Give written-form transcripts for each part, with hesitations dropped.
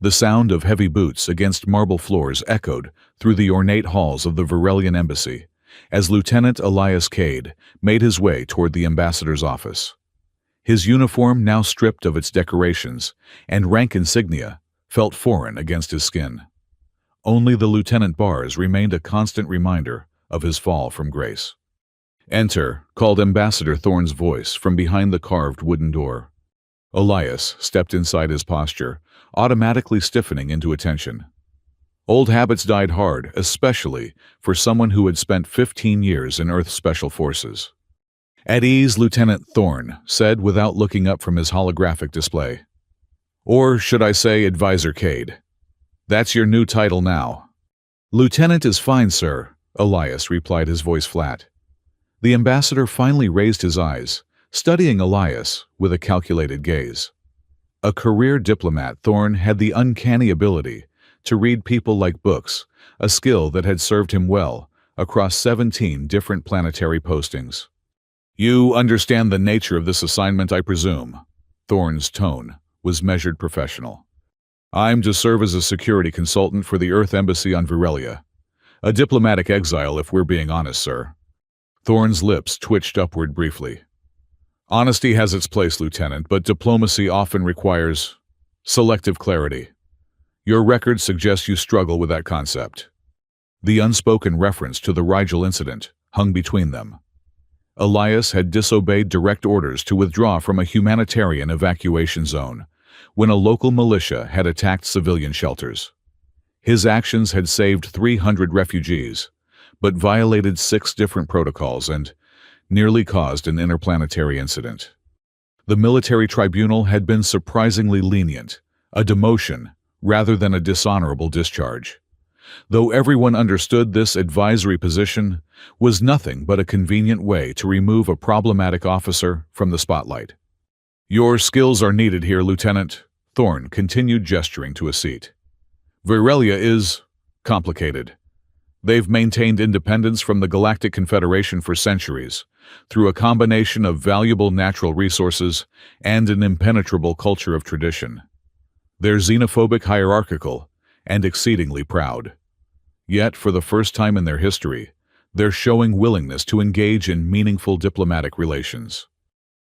The sound of heavy boots against marble floors echoed through the ornate halls of the Varelian embassy as Lieutenant Elias Cade made his way toward the ambassador's office. His uniform, now stripped of its decorations and rank insignia, felt foreign against his skin. Only the lieutenant bars remained a constant reminder of his fall from grace. "Enter," called Ambassador Thorne's voice from behind the carved wooden door. Elias stepped inside, his posture automatically stiffening into attention. Old habits died hard, especially for someone who had spent 15 years in Earth's Special Forces. "At ease, Lieutenant Thorne," said without looking up from his holographic display. "Or should I say Advisor Cade? That's your new title now." "Lieutenant is fine, sir," Elias replied, his voice flat. The ambassador finally raised his eyes, studying Elias with a calculated gaze. A career diplomat, Thorne had the uncanny ability to read people like books, a skill that had served him well across 17 different planetary postings. "You understand the nature of this assignment, I presume?" Thorne's tone was measured professional. "I'm to serve as a security consultant for the Earth Embassy on Virelia. A diplomatic exile, if we're being honest, sir." Thorne's lips twitched upward briefly. "Honesty has its place, Lieutenant, but diplomacy often requires selective clarity. Your record suggests you struggle with that concept." The unspoken reference to the Rigel incident hung between them. Elias had disobeyed direct orders to withdraw from a humanitarian evacuation zone when a local militia had attacked civilian shelters. His actions had saved 300 refugees, but violated 6 different protocols and nearly caused an interplanetary incident. The military tribunal had been surprisingly lenient, a demotion rather than a dishonorable discharge. Though everyone understood this advisory position was nothing but a convenient way to remove a problematic officer from the spotlight. "Your skills are needed here, Lieutenant," Thorne continued, gesturing to a seat. "Virelia is complicated. They've maintained independence from the Galactic Confederation for centuries, through a combination of valuable natural resources and an impenetrable culture of tradition. They're xenophobic, hierarchical, and exceedingly proud. Yet, for the first time in their history, they're showing willingness to engage in meaningful diplomatic relations."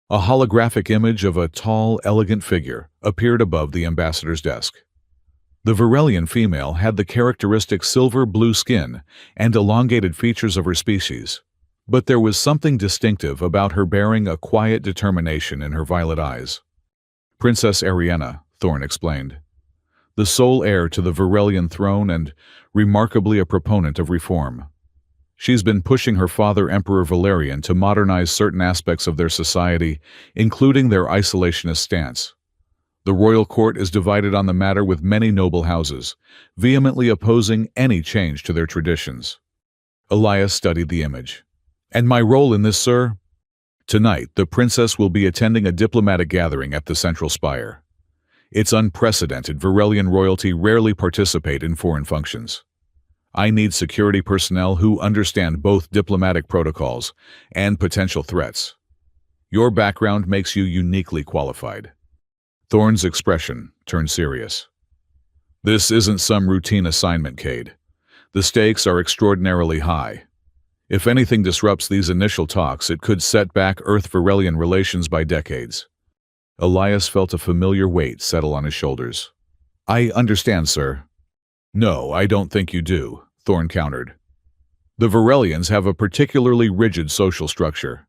A holographic image of a tall, elegant figure appeared above the ambassador's desk. The Varelian female had the characteristic silver-blue skin and elongated features of her species, but there was something distinctive about her, bearing a quiet determination in her violet eyes. "Princess Ariana," Thorne explained. "The sole heir to the Varelian throne and remarkably a proponent of reform. She's been pushing her father, Emperor Valerian, to modernize certain aspects of their society, including their isolationist stance. The royal court is divided on the matter, with many noble houses vehemently opposing any change to their traditions." Elias studied the image. "And my role in this, sir?" "Tonight, the princess will be attending a diplomatic gathering at the Central Spire. It's unprecedented. Varelian royalty rarely participate in foreign functions. I need security personnel who understand both diplomatic protocols and potential threats. Your background makes you uniquely qualified." Thorne's expression turned serious. "This isn't some routine assignment, Cade. The stakes are extraordinarily high. If anything disrupts these initial talks, it could set back Earth-Varelian relations by decades." Elias felt a familiar weight settle on his shoulders. "I understand, sir." "No, I don't think you do," Thorne countered. "The Varelians have a particularly rigid social structure.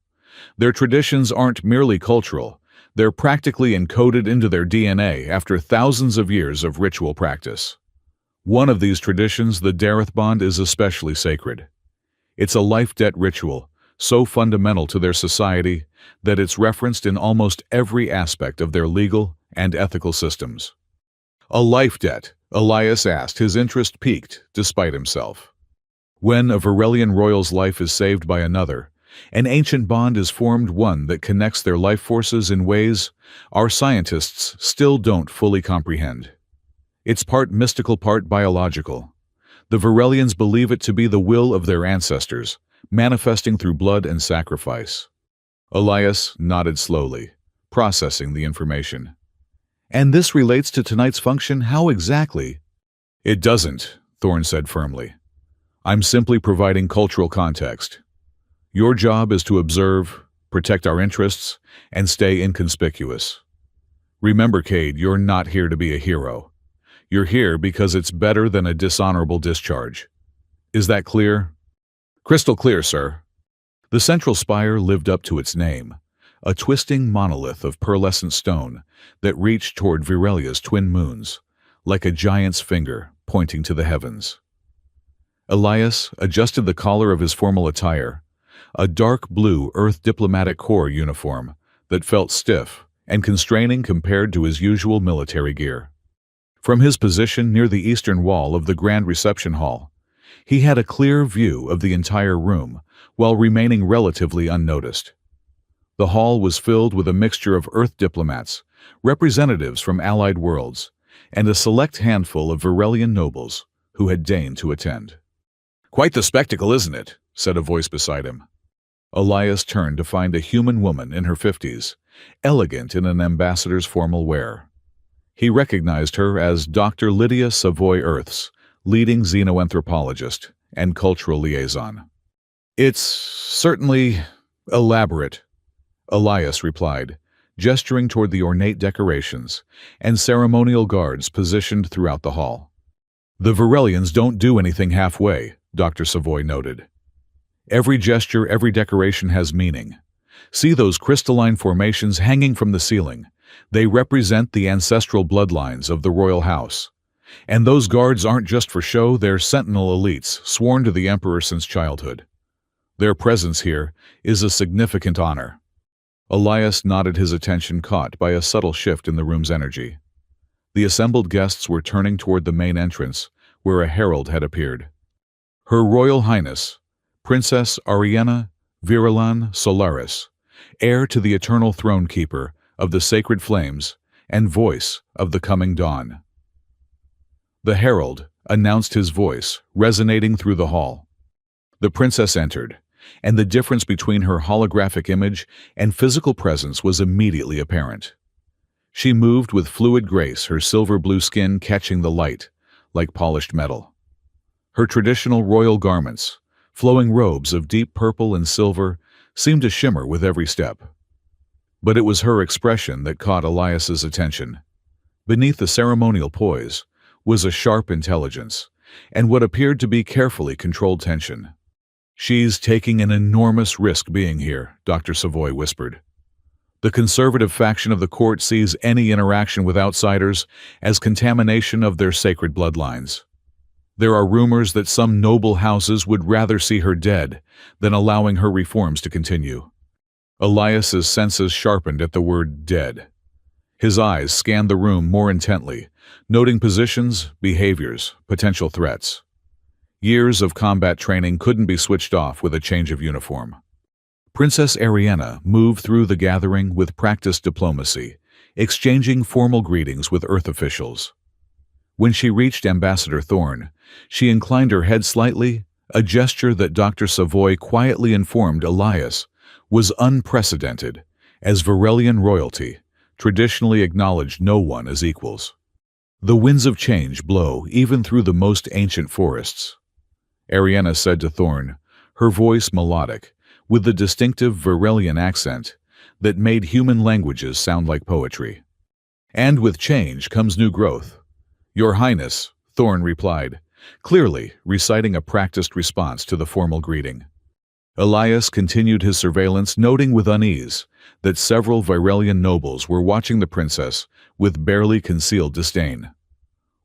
Their traditions aren't merely cultural. They're practically encoded into their DNA after thousands of years of ritual practice. One of these traditions, the Dareth Bond, is especially sacred. It's a life debt ritual, so fundamental to their society that it's referenced in almost every aspect of their legal and ethical systems." "A life debt?" Elias asked, his interest piqued despite himself. "When a Varelian royal's life is saved by another, an ancient bond is formed, one that connects their life forces in ways our scientists still don't fully comprehend. It's part mystical, part biological. The Varelians believe it to be the will of their ancestors, manifesting through blood and sacrifice." Elias nodded slowly, processing the information. And this relates to tonight's function? How exactly? It doesn't, Thorne said firmly. I'm simply providing cultural context. Your job is to observe, protect our interests, and stay inconspicuous. Remember, Cade, you're not here to be a hero. You're here because it's better than a dishonorable discharge. Is that clear? Crystal clear, sir. The central spire lived up to its name, a twisting monolith of pearlescent stone that reached toward Virelia's twin moons, like a giant's finger pointing to the heavens. Elias adjusted the collar of his formal attire, a dark blue Earth Diplomatic Corps uniform that felt stiff and constraining compared to his usual military gear. From his position near the eastern wall of the grand reception hall, he had a clear view of the entire room while remaining relatively unnoticed. The hall was filled with a mixture of Earth diplomats, representatives from allied worlds, and a select handful of Virelian nobles who had deigned to attend. "Quite the spectacle, isn't it?" said a voice beside him. Elias turned to find a human woman in her 50s, elegant in an ambassador's formal wear. He recognized her as Dr. Lydia Savoy Earth's leading xenoanthropologist and cultural liaison. "It's certainly elaborate," Elias replied, gesturing toward the ornate decorations and ceremonial guards positioned throughout the hall. "The Virelians don't do anything halfway," Dr. Savoy noted. "Every gesture, every decoration has meaning. See those crystalline formations hanging from the ceiling. They represent the ancestral bloodlines of the royal house. And those guards aren't just for show, they're sentinel elites sworn to the emperor since childhood. Their presence here is a significant honor." Elias nodded, his attention caught by a subtle shift in the room's energy. The assembled guests were turning toward the main entrance, where a herald had appeared. Her Royal Highness, Princess Ariana Virilan Solaris, heir to the eternal throne keeper of the sacred flames and voice of the coming dawn. The herald announced, his voice resonating through the hall. The princess entered, and the difference between her holographic image and physical presence was immediately apparent. She moved with fluid grace, her silver-blue skin catching the light like polished metal. Her traditional royal garments, flowing robes of deep purple and silver, seemed to shimmer with every step. But it was her expression that caught Elias's attention. Beneath the ceremonial poise was a sharp intelligence and what appeared to be carefully controlled tension. "She's taking an enormous risk being here," Dr. Savoy whispered. "The conservative faction of the court sees any interaction with outsiders as contamination of their sacred bloodlines. There are rumors that some noble houses would rather see her dead than allowing her reforms to continue." Elias's senses sharpened at the word dead. His eyes scanned the room more intently, noting positions, behaviors, potential threats. Years of combat training couldn't be switched off with a change of uniform. Princess Ariana moved through the gathering with practiced diplomacy, exchanging formal greetings with Earth officials. When she reached Ambassador Thorne, she inclined her head slightly, a gesture that Dr. Savoy quietly informed Elias was unprecedented, as Virelian royalty traditionally acknowledged no one as equals. "The winds of change blow even through the most ancient forests," Ariana said to Thorne, her voice melodic, with the distinctive Virelian accent that made human languages sound like poetry. "And with change comes new growth." "Your Highness," Thorne replied, clearly reciting a practiced response to the formal greeting. Elias continued his surveillance, noting with unease that several Virelian nobles were watching the princess with barely concealed disdain.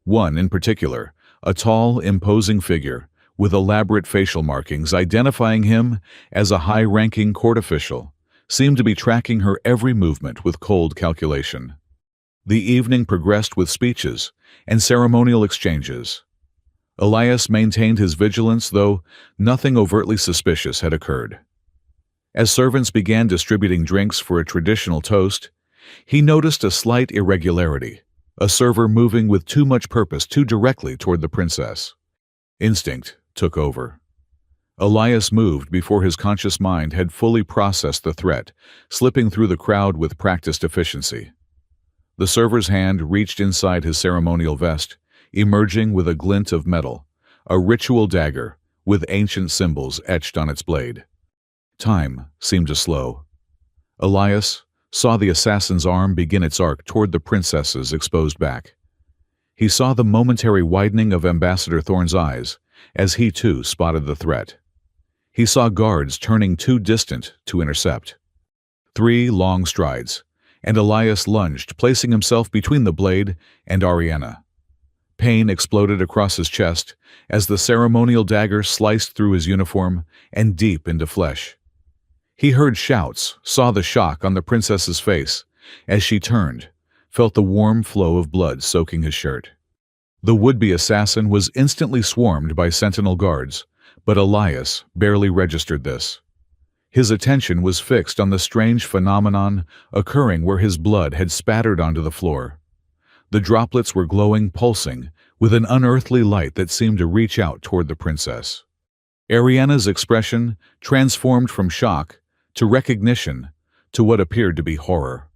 One in particular, a tall, imposing figure with elaborate facial markings identifying him as a high-ranking court official, seemed to be tracking her every movement with cold calculation. The evening progressed with speeches and ceremonial exchanges. Elias maintained his vigilance, though nothing overtly suspicious had occurred. As servants began distributing drinks for a traditional toast, he noticed a slight irregularity, a server moving with too much purpose too directly toward the princess. Instinct took over. Elias moved before his conscious mind had fully processed the threat, slipping through the crowd with practiced efficiency. The server's hand reached inside his ceremonial vest, emerging with a glint of metal, a ritual dagger with ancient symbols etched on its blade. Time seemed to slow. Elias saw the assassin's arm begin its arc toward the princess's exposed back. He saw the momentary widening of Ambassador Thorne's eyes as he too spotted the threat. He saw guards turning too distant to intercept. 3 long strides, and Elias lunged, placing himself between the blade and Ariana. Pain exploded across his chest as the ceremonial dagger sliced through his uniform and deep into flesh. He heard shouts, saw the shock on the princess's face as she turned, felt the warm flow of blood soaking his shirt. The would-be assassin was instantly swarmed by sentinel guards, but Elias barely registered this. His attention was fixed on the strange phenomenon occurring where his blood had spattered onto the floor. The droplets were glowing, pulsing, with an unearthly light that seemed to reach out toward the princess. Ariana's expression transformed from shock to recognition to what appeared to be horror.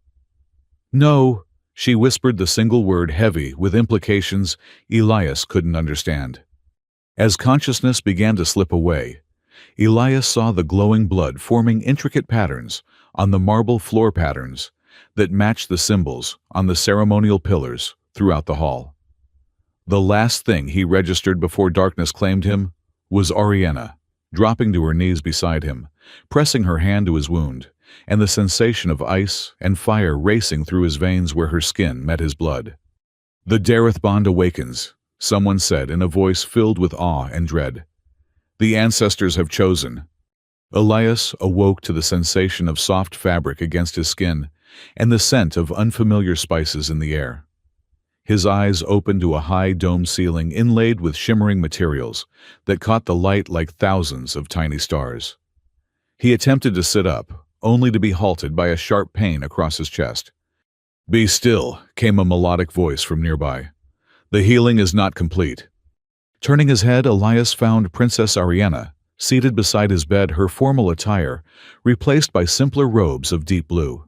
"No," she whispered, the single word heavy with implications Elias couldn't understand. As consciousness began to slip away, Elias saw the glowing blood forming intricate patterns on the marble floor patterns that matched the symbols on the ceremonial pillars throughout the hall. The last thing he registered before darkness claimed him was Ariana, dropping to her knees beside him, pressing her hand to his wound, and the sensation of ice and fire racing through his veins where her skin met his blood. "The Dareth bond awakens," someone said in a voice filled with awe and dread. "The ancestors have chosen." Elias awoke to the sensation of soft fabric against his skin and the scent of unfamiliar spices in the air. His eyes opened to a high dome ceiling inlaid with shimmering materials that caught the light like thousands of tiny stars. He attempted to sit up, only to be halted by a sharp pain across his chest. "Be still," came a melodic voice from nearby. "The healing is not complete." Turning his head, Elias found Princess Ariana, seated beside his bed, her formal attire replaced by simpler robes of deep blue.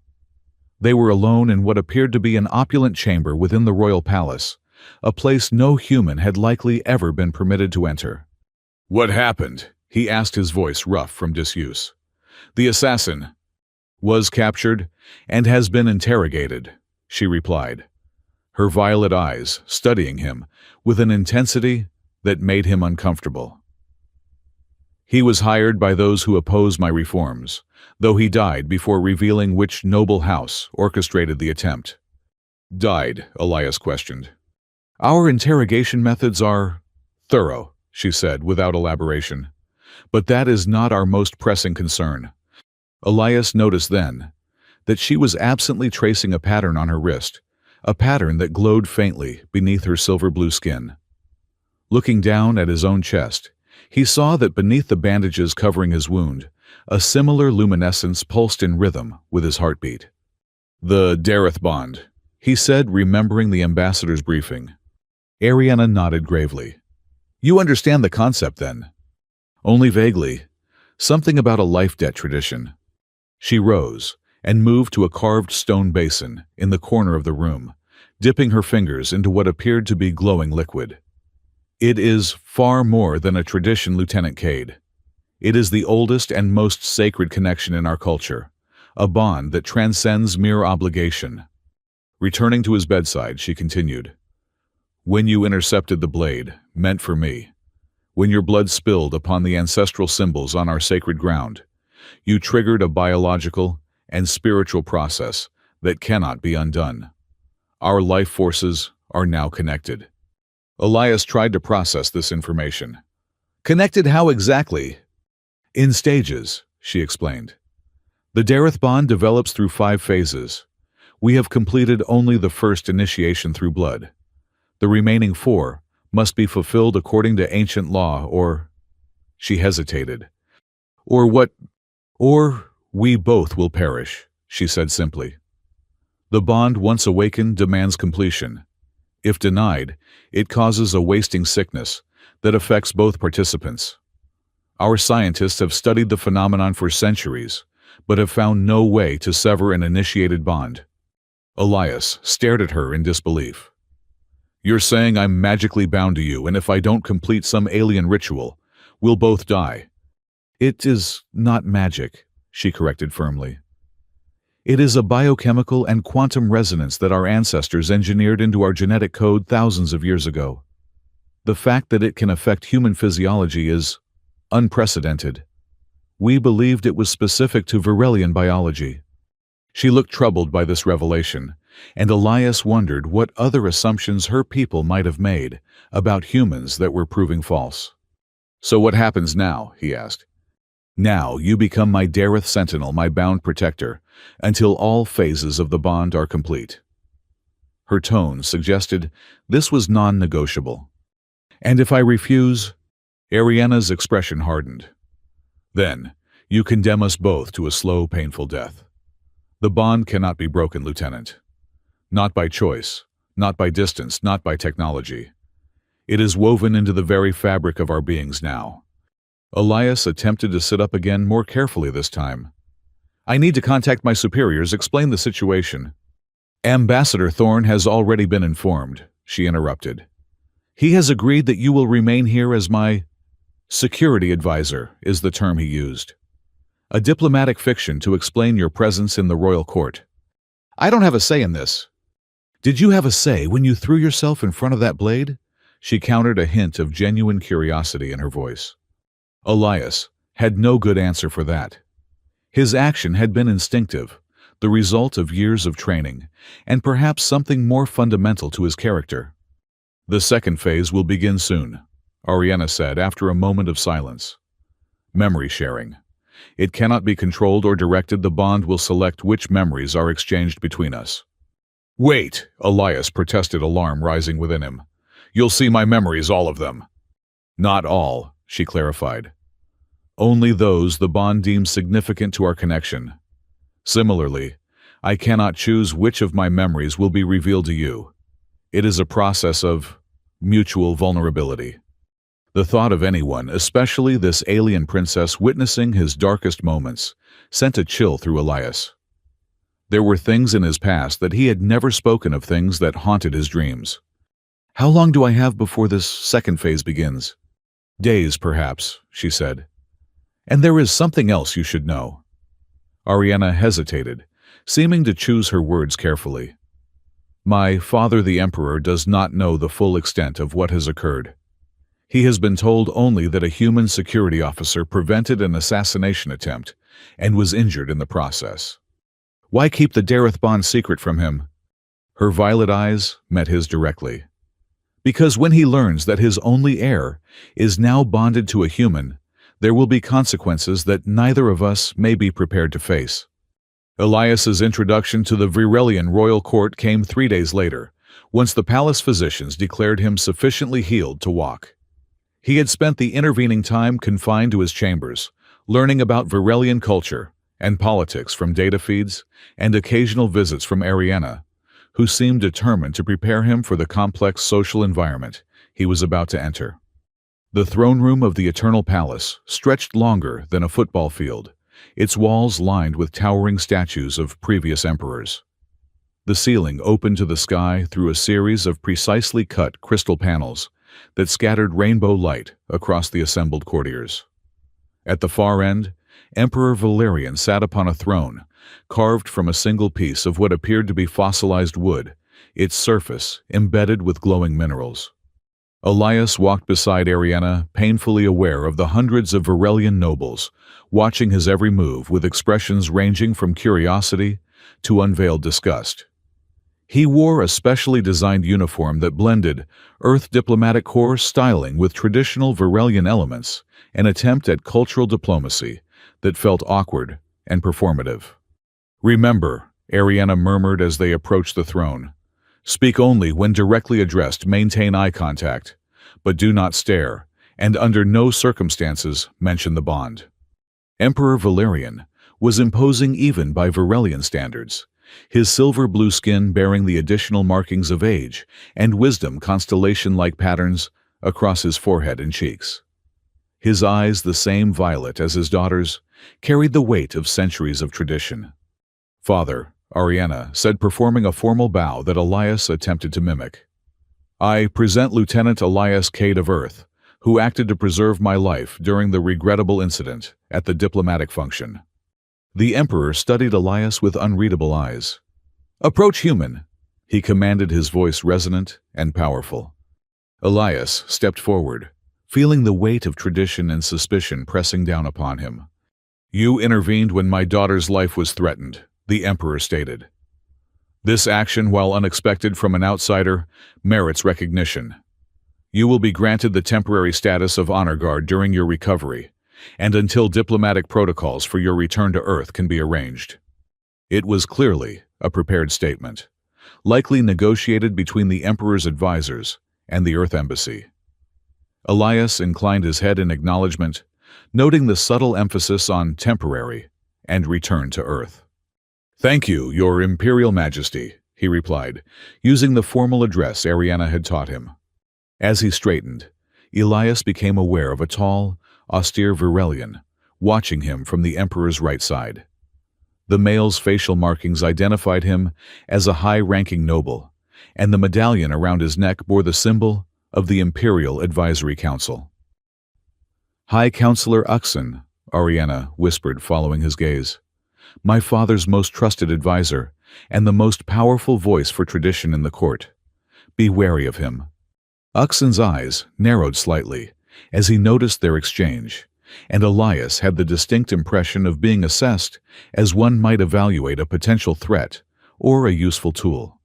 They were alone in what appeared to be an opulent chamber within the royal palace, a place no human had likely ever been permitted to enter. "What happened?" he asked, his voice rough from disuse. "The assassin was captured and has been interrogated," she replied, her violet eyes studying him with an intensity that made him uncomfortable. "He was hired by those who oppose my reforms, though he died before revealing which noble house orchestrated the attempt." "Died?" Elias questioned. "Our interrogation methods are thorough," she said without elaboration. "But that is not our most pressing concern." Elias noticed then that she was absently tracing a pattern on her wrist, a pattern that glowed faintly beneath her silver-blue skin. Looking down at his own chest, he saw that beneath the bandages covering his wound, a similar luminescence pulsed in rhythm with his heartbeat. "The Dareth bond," he said, remembering the ambassador's briefing. Ariana nodded gravely. "You understand the concept, then?" "Only vaguely. Something about a life debt tradition." She rose and moved to a carved stone basin in the corner of the room, dipping her fingers into what appeared to be glowing liquid. "It is far more than a tradition, Lieutenant Cade. It is the oldest and most sacred connection in our culture, a bond that transcends mere obligation." Returning to his bedside, she continued, "When you intercepted the blade, meant for me, when your blood spilled upon the ancestral symbols on our sacred ground, you triggered a biological and spiritual process that cannot be undone. Our life forces are now connected." Elias tried to process this information. "Connected how exactly?" "In stages," she explained. "The Dareth bond develops through 5 phases. We have completed only the first initiation through blood. The remaining 4 must be fulfilled according to ancient law, or—" She hesitated. Or we both will perish," she said simply. "The bond, once awakened, demands completion. If denied, it causes a wasting sickness that affects both participants. Our scientists have studied the phenomenon for centuries, but have found no way to sever an initiated bond." Elias stared at her in disbelief. You're saying I'm magically bound to you, and if I don't complete some alien ritual, we'll both die. It is not magic, she corrected firmly. It is a biochemical and quantum resonance that our ancestors engineered into our genetic code thousands of years ago. The fact that it can affect human physiology is unprecedented. We believed it was specific to Virelian biology. She looked troubled by this revelation, and Elias wondered what other assumptions her people might have made about humans that were proving false. So what happens now? He asked. Now you become my Dareth Sentinel, my bound protector, until all phases of the bond are complete. Her tone suggested this was non-negotiable. And if I refuse? Ariana's expression hardened. Then, you condemn us both to a slow, painful death. The bond cannot be broken, Lieutenant. Not by choice, not by distance, not by technology. It is woven into the very fabric of our beings now. Elias attempted to sit up again more carefully this time. I need to contact my superiors, explain the situation. Ambassador Thorne has already been informed, she interrupted. He has agreed that you will remain here as my security advisor, is the term he used. A diplomatic fiction to explain your presence in the royal court. I don't have a say in this. Did you have a say when you threw yourself in front of that blade? She countered, a hint of genuine curiosity in her voice. Elias had no good answer for that. His action had been instinctive, the result of years of training, and perhaps something more fundamental to his character. The second phase will begin soon, Ariana said after a moment of silence. Memory sharing. It cannot be controlled or directed. The bond will select which memories are exchanged between us. Wait, Elias protested, alarm rising within him. You'll see my memories, all of them. Not all, she clarified. Only those the bond deems significant to our connection. Similarly, I cannot choose which of my memories will be revealed to you. It is a process of mutual vulnerability. The thought of anyone, especially this alien princess, witnessing his darkest moments, sent a chill through Elias. There were things in his past that he had never spoken of, things that haunted his dreams. How long do I have before this second phase begins? Days, perhaps, she said. And there is something else you should know. Ariana hesitated, seeming to choose her words carefully. My father, the Emperor, does not know the full extent of what has occurred. He has been told only that a human security officer prevented an assassination attempt and was injured in the process. Why keep the Dareth bond secret from him? Her violet eyes met his directly. Because when he learns that his only heir is now bonded to a human, there will be consequences that neither of us may be prepared to face. Elias's introduction to the Virelian royal court came 3 days later, once the palace physicians declared him sufficiently healed to walk. He had spent the intervening time confined to his chambers, learning about Virelian culture and politics from data feeds and occasional visits from Ariana, who seemed determined to prepare him for the complex social environment he was about to enter. The throne room of the Eternal Palace stretched longer than a football field, its walls lined with towering statues of previous emperors. The ceiling opened to the sky through a series of precisely cut crystal panels that scattered rainbow light across the assembled courtiers. At the far end, Emperor Valerian sat upon a throne, carved from a single piece of what appeared to be fossilized wood, its surface embedded with glowing minerals. Elias walked beside Ariana, painfully aware of the hundreds of Virelian nobles, watching his every move with expressions ranging from curiosity to unveiled disgust. He wore a specially designed uniform that blended Earth diplomatic corps styling with traditional Virelian elements, an attempt at cultural diplomacy that felt awkward and performative. Remember, Ariana murmured as they approached the throne. Speak only when directly addressed, maintain eye contact, but do not stare, and under no circumstances mention the bond. Emperor Valerian was imposing even by Virelian standards, his silver-blue skin bearing the additional markings of age and wisdom, constellation-like patterns across his forehead and cheeks. His eyes, the same violet as his daughter's, carried the weight of centuries of tradition. Father, Ariana said, performing a formal bow that Elias attempted to mimic. I present Lieutenant Elias Cade of Earth, who acted to preserve my life during the regrettable incident at the diplomatic function. The Emperor studied Elias with unreadable eyes. Approach, human, he commanded, his voice resonant and powerful. Elias stepped forward, feeling the weight of tradition and suspicion pressing down upon him. You intervened when my daughter's life was threatened, the Emperor stated. This action, while unexpected from an outsider, merits recognition. You will be granted the temporary status of honor guard during your recovery, and until diplomatic protocols for your return to Earth can be arranged. It was clearly a prepared statement, likely negotiated between the Emperor's advisors and the Earth Embassy. Elias inclined his head in acknowledgement, noting the subtle emphasis on temporary and return to Earth. Thank you, Your Imperial Majesty, he replied, using the formal address Ariana had taught him. As he straightened, Elias became aware of a tall, austere Virelian watching him from the Emperor's right side. The male's facial markings identified him as a high-ranking noble, and the medallion around his neck bore the symbol of the Imperial Advisory Council. High Counselor Uxin, Ariana whispered, following his gaze. My father's most trusted advisor, and the most powerful voice for tradition in the court. Be wary of him. Uxin's eyes narrowed slightly as he noticed their exchange, and Elias had the distinct impression of being assessed as one might evaluate a potential threat or a useful tool.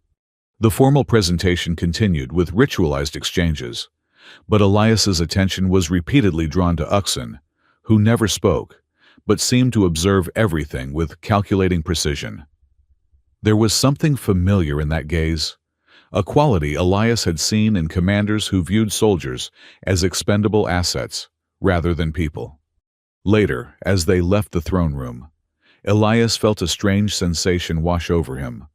The formal presentation continued with ritualized exchanges, but Elias's attention was repeatedly drawn to Uxin, who never spoke, but seemed to observe everything with calculating precision. There was something familiar in that gaze, a quality Elias had seen in commanders who viewed soldiers as expendable assets rather than people. Later, as they left the throne room, Elias felt a strange sensation wash over him,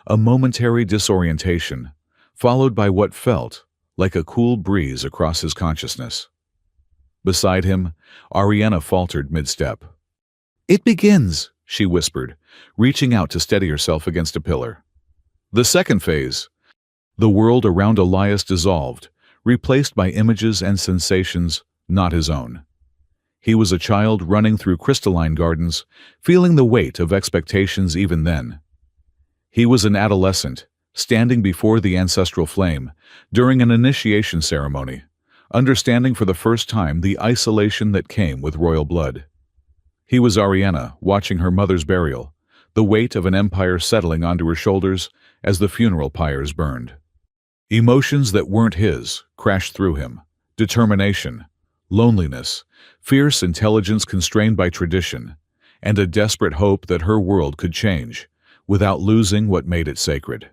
a momentary disorientation, followed by what felt like a cool breeze across his consciousness. Beside him, Ariana faltered mid-step. It begins, she whispered, reaching out to steady herself against a pillar. The second phase. The world around Elias dissolved, replaced by images and sensations not his own. He was a child running through crystalline gardens, feeling the weight of expectations even then. He was an adolescent, standing before the ancestral flame during an initiation ceremony, understanding for the first time the isolation that came with royal blood. He was Ariana, watching her mother's burial, the weight of an empire settling onto her shoulders as the funeral pyres burned. Emotions that weren't his crashed through him: determination, loneliness, fierce intelligence constrained by tradition, and a desperate hope that her world could change without losing what made it sacred.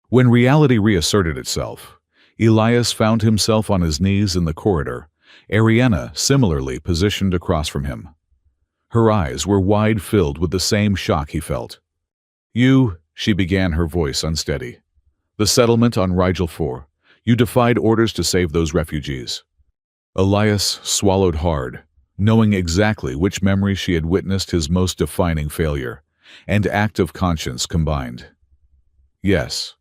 When reality reasserted itself, Elias found himself on his knees in the corridor, Ariana similarly positioned across from him. Her eyes were wide, filled with the same shock he felt. You, she began, her voice unsteady. The settlement on Rigel 4. You defied orders to save those refugees. Elias swallowed hard, knowing exactly which memory she had witnessed his most defining failure and act of conscience combined. Yes,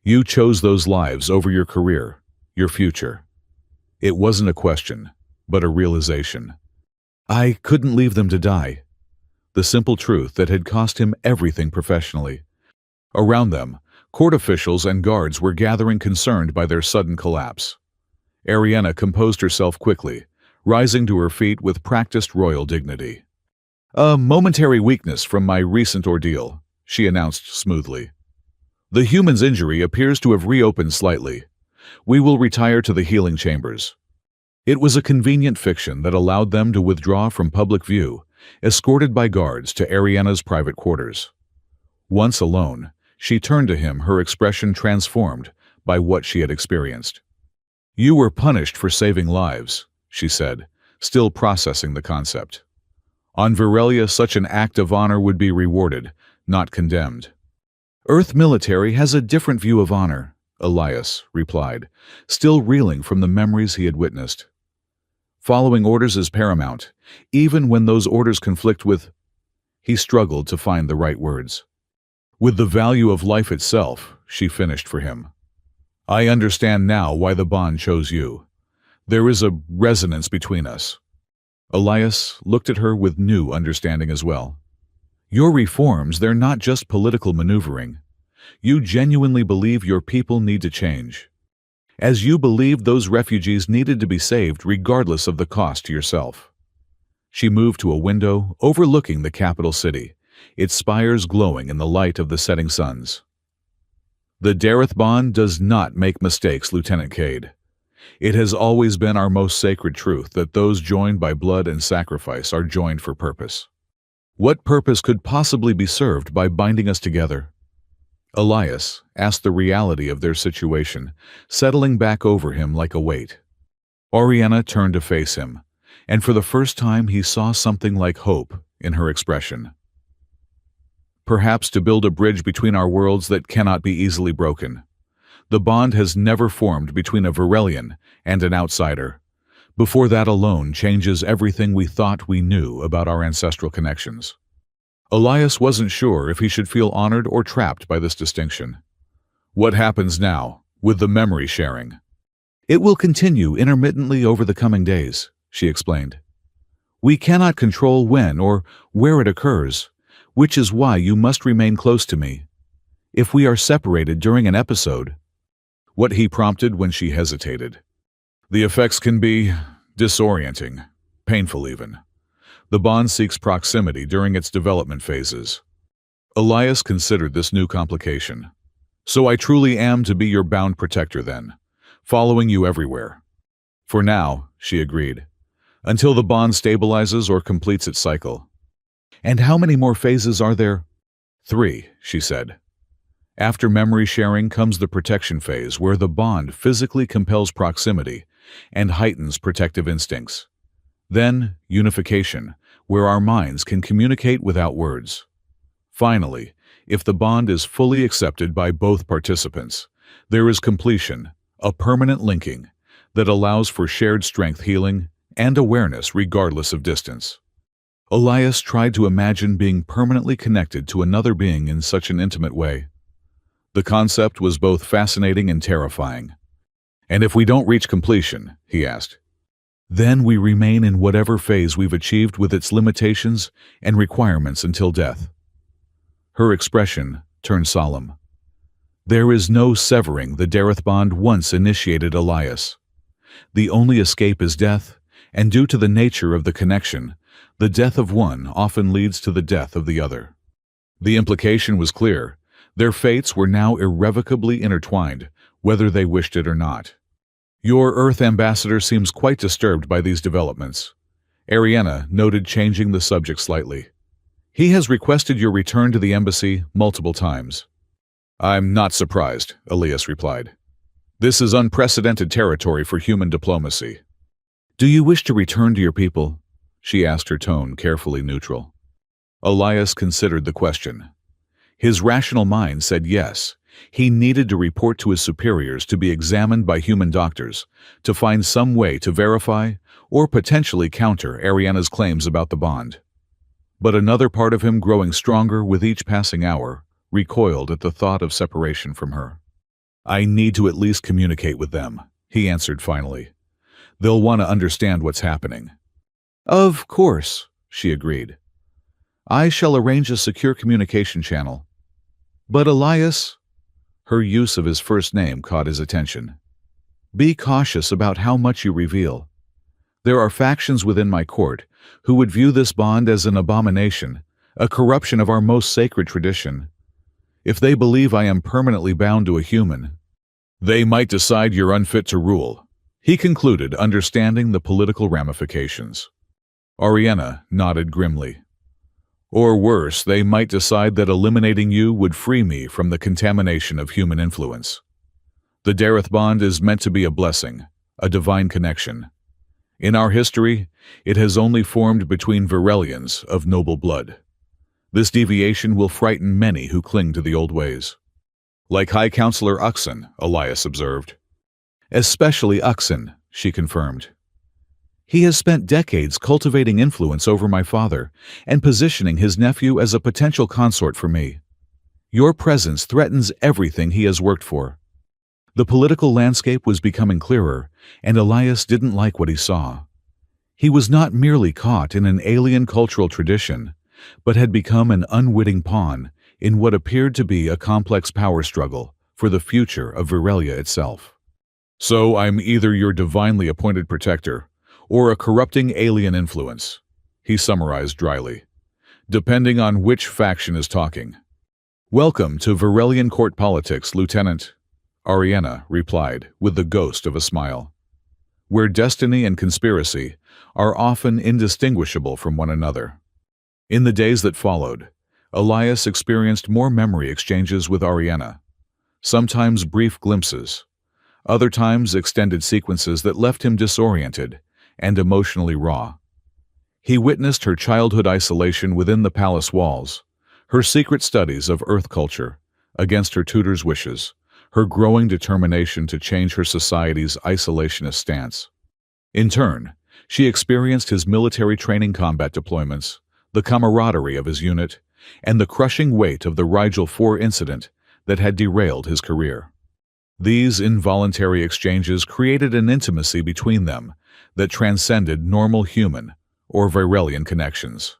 you chose those lives over your career, your future. It wasn't a question, but a realization. I couldn't leave them to die. The simple truth that had cost him everything professionally. Around them, court officials and guards were gathering, concerned by their sudden collapse. Ariana composed herself quickly, rising to her feet with practiced royal dignity. A momentary weakness from my recent ordeal, she announced smoothly. The human's injury appears to have reopened slightly. We will retire to the healing chambers. It was a convenient fiction that allowed them to withdraw from public view, escorted by guards to Ariana's private quarters. Once alone, she turned to him, her expression transformed by what she had experienced. You were punished for saving lives, she said, still processing the concept. On Virelia, such an act of honor would be rewarded, not condemned. Earth military has a different view of honor, Elias replied, still reeling from the memories he had witnessed. Following orders is paramount, even when those orders conflict with... He struggled to find the right words. With the value of life itself, she finished for him. I understand now why the bond chose you. There is a resonance between us. Elias looked at her with new understanding as well. Your reforms, they're not just political maneuvering. You genuinely believe your people need to change. As you believed those refugees needed to be saved regardless of the cost to yourself. She moved to a window overlooking the capital city, its spires glowing in the light of the setting suns. The Dareth Bond does not make mistakes, Lieutenant Cade. It has always been our most sacred truth that those joined by blood and sacrifice are joined for purpose. What purpose could possibly be served by binding us together? Elias asked the reality of their situation, settling back over him like a weight. Oriana turned to face him, and for the first time he saw something like hope in her expression. Perhaps to build a bridge between our worlds that cannot be easily broken. The bond has never formed between a Varelian and an outsider. Before that alone changes everything we thought we knew about our ancestral connections. Elias wasn't sure if he should feel honored or trapped by this distinction. What happens now with the memory sharing? It will continue intermittently over the coming days, she explained. We cannot control when or where it occurs, which is why you must remain close to me. If we are separated during an episode, what he prompted when she hesitated. The effects can be disorienting, painful even. The bond seeks proximity during its development phases. Elias considered this new complication. So I truly am to be your bound protector then, following you everywhere. For now, she agreed, until the bond stabilizes or completes its cycle. And how many more phases are there? 3, she said. After memory sharing comes the protection phase, where the bond physically compels proximity and heightens protective instincts. Then, unification, where our minds can communicate without words. Finally, if the bond is fully accepted by both participants, there is completion, a permanent linking that allows for shared strength healing and awareness regardless of distance. Elias tried to imagine being permanently connected to another being in such an intimate way. The concept was both fascinating and terrifying. And if we don't reach completion, he asked, then we remain in whatever phase we've achieved with its limitations and requirements until death. Her expression turned solemn. There is no severing the Dareth bond once initiated, Elias. The only escape is death, and due to the nature of the connection, the death of one often leads to the death of the other. The implication was clear. Their fates were now irrevocably intertwined, whether they wished it or not. Your Earth ambassador seems quite disturbed by these developments. Ariana noted, changing the subject slightly. He has requested your return to the embassy multiple times. I'm not surprised, Elias replied. This is unprecedented territory for human diplomacy. Do you wish to return to your people? She asked, her tone carefully neutral. Elias considered the question. His rational mind said yes. He needed to report to his superiors to be examined by human doctors, to find some way to verify or potentially counter Ariana's claims about the bond. But another part of him, growing stronger with each passing hour, recoiled at the thought of separation from her. I need to at least communicate with them, he answered finally. They'll want to understand what's happening. Of course, she agreed. I shall arrange a secure communication channel. But Elias, her use of his first name caught his attention. Be cautious about how much you reveal. There are factions within my court who would view this bond as an abomination, a corruption of our most sacred tradition. If they believe I am permanently bound to a human, they might decide you're unfit to rule, he concluded, understanding the political ramifications. Ariana nodded grimly. Or worse, they might decide that eliminating you would free me from the contamination of human influence. The Dareth bond is meant to be a blessing, a divine connection. In our history, it has only formed between Varelians of noble blood. This deviation will frighten many who cling to the old ways. Like High Counselor Uxon, Elias observed. Especially Uxon, she confirmed. He has spent decades cultivating influence over my father and positioning his nephew as a potential consort for me. Your presence threatens everything he has worked for." The political landscape was becoming clearer, and Elias didn't like what he saw. He was not merely caught in an alien cultural tradition, but had become an unwitting pawn in what appeared to be a complex power struggle for the future of Virelia itself. "So I'm either your divinely appointed protector or a corrupting alien influence," he summarized dryly, "depending on which faction is talking." "Welcome to Virelian court politics, Lieutenant," Ariana replied with the ghost of a smile, "where destiny and conspiracy are often indistinguishable from one another." In the days that followed, Elias experienced more memory exchanges with Ariana, sometimes brief glimpses, other times extended sequences that left him disoriented and emotionally raw. He witnessed her childhood isolation within the palace walls, her secret studies of Earth culture, against her tutor's wishes, her growing determination to change her society's isolationist stance. In turn, she experienced his military training combat deployments, the camaraderie of his unit, and the crushing weight of the Rigel 4 incident that had derailed his career. These involuntary exchanges created an intimacy between them that transcended normal human or Virelian connections.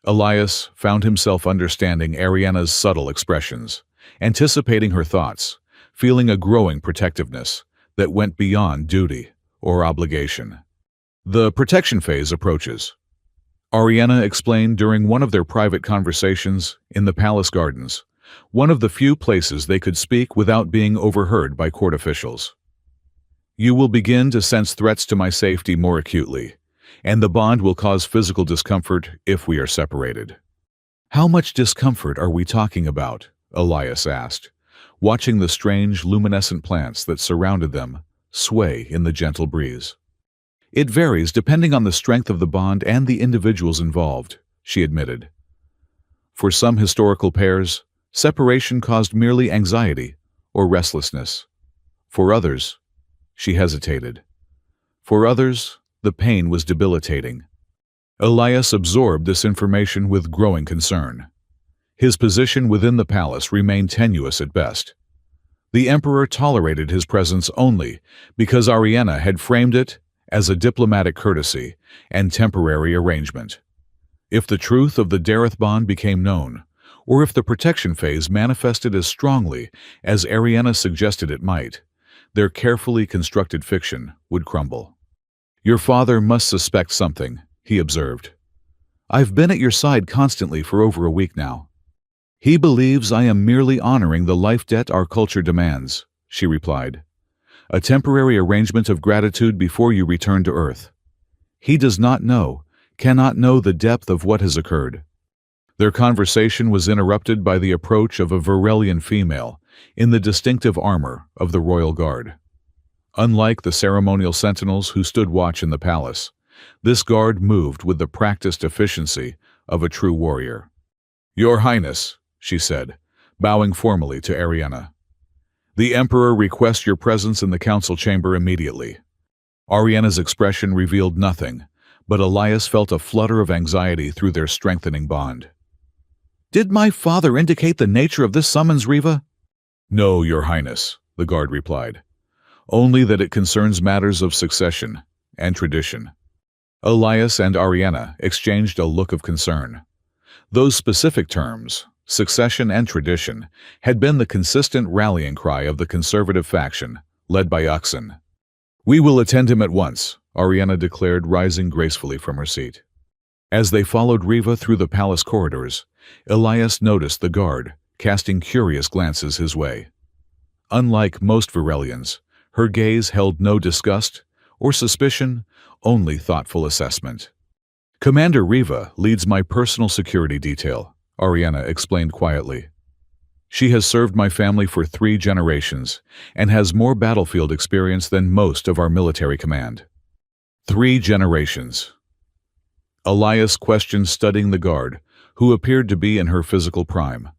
Elias found himself understanding Ariana's subtle expressions, anticipating her thoughts, feeling a growing protectiveness that went beyond duty or obligation. "The protection phase approaches," Ariana explained during one of their private conversations in the palace gardens, one of the few places they could speak without being overheard by court officials. "You will begin to sense threats to my safety more acutely, and the bond will cause physical discomfort if we are separated." "How much discomfort are we talking about?" Elias asked, watching the strange luminescent plants that surrounded them sway in the gentle breeze. "It varies depending on the strength of the bond and the individuals involved," she admitted. "For some historical pairs, separation caused merely anxiety or restlessness. For others," she hesitated. "For others, the pain was debilitating." Elias absorbed this information with growing concern. His position within the palace remained tenuous at best. The emperor tolerated his presence only because Ariana had framed it as a diplomatic courtesy and temporary arrangement. If the truth of the Dareth bond became known, or if the protection phase manifested as strongly as Ariana suggested it might, their carefully constructed fiction would crumble. "Your father must suspect something," he observed. "I've been at your side constantly for over a week now." "He believes I am merely honoring the life debt our culture demands," she replied. "A temporary arrangement of gratitude before you return to Earth. He does not know, cannot know the depth of what has occurred." Their conversation was interrupted by the approach of a Virelian female in the distinctive armor of the Royal Guard. Unlike the ceremonial sentinels who stood watch in the palace, this guard moved with the practiced efficiency of a true warrior. "Your Highness," she said, bowing formally to Ariana. "The Emperor requests your presence in the council chamber immediately." Ariana's expression revealed nothing, but Elias felt a flutter of anxiety through their strengthening bond. "Did my father indicate the nature of this summons, Riva?" "No, Your Highness," the guard replied. "Only that it concerns matters of succession and tradition." Elias and Ariana exchanged a look of concern. Those specific terms, succession and tradition, had been the consistent rallying cry of the conservative faction, led by Uxan. "We will attend him at once," Ariana declared, rising gracefully from her seat. As they followed Riva through the palace corridors, Elias noticed the guard casting curious glances his way. Unlike most Virelians, her gaze held no disgust or suspicion, only thoughtful assessment. "Commander Riva leads my personal security detail," Ariana explained quietly. "She has served my family for 3 generations and has more battlefield experience than most of our military command." 3 generations. Elias questioned, studying the guard, who appeared to be in her physical prime.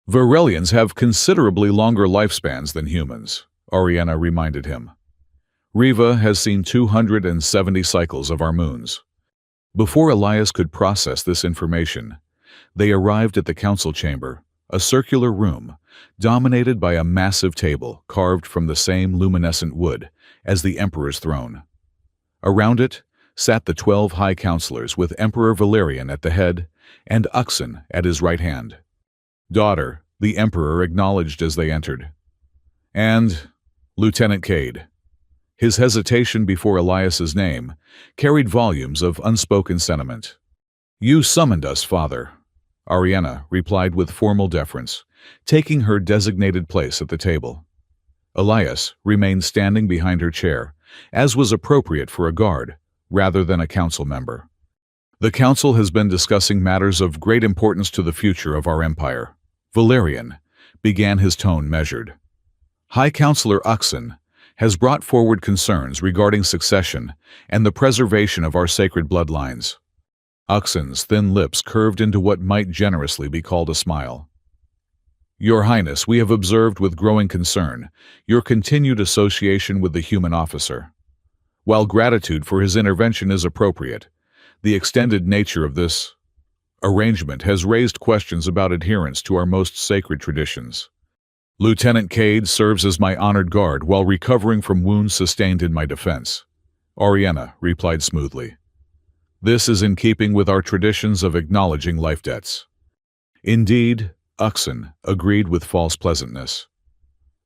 "Virelians have considerably longer lifespans than humans," Ariana reminded him. "Riva has seen 270 cycles of our moons." Before Elias could process this information, they arrived at the council chamber, a circular room, dominated by a massive table carved from the same luminescent wood as the emperor's throne. Around it sat the 12 high counselors with Emperor Valerian at the head and Uxin at his right hand. "Daughter," the emperor acknowledged as they entered. "And Lieutenant Cade." His hesitation before Elias's name carried volumes of unspoken sentiment. "You summoned us, father," Ariana replied with formal deference, taking her designated place at the table. Elias remained standing behind her chair, as was appropriate for a guard, rather than a council member. "The council has been discussing matters of great importance to the future of our empire." Valerian began, his tone measured. "High Counselor Uxin has brought forward concerns regarding succession and the preservation of our sacred bloodlines." Uxin's thin lips curved into what might generously be called a smile. "Your Highness, we have observed with growing concern your continued association with the human officer. While gratitude for his intervention is appropriate, the extended nature of this arrangement has raised questions about adherence to our most sacred traditions. Lieutenant Cade serves as my honored guard while recovering from wounds sustained in my defense," Ariana replied smoothly. "This is in keeping with our traditions of acknowledging life debts." "Indeed," Uxin agreed with false pleasantness.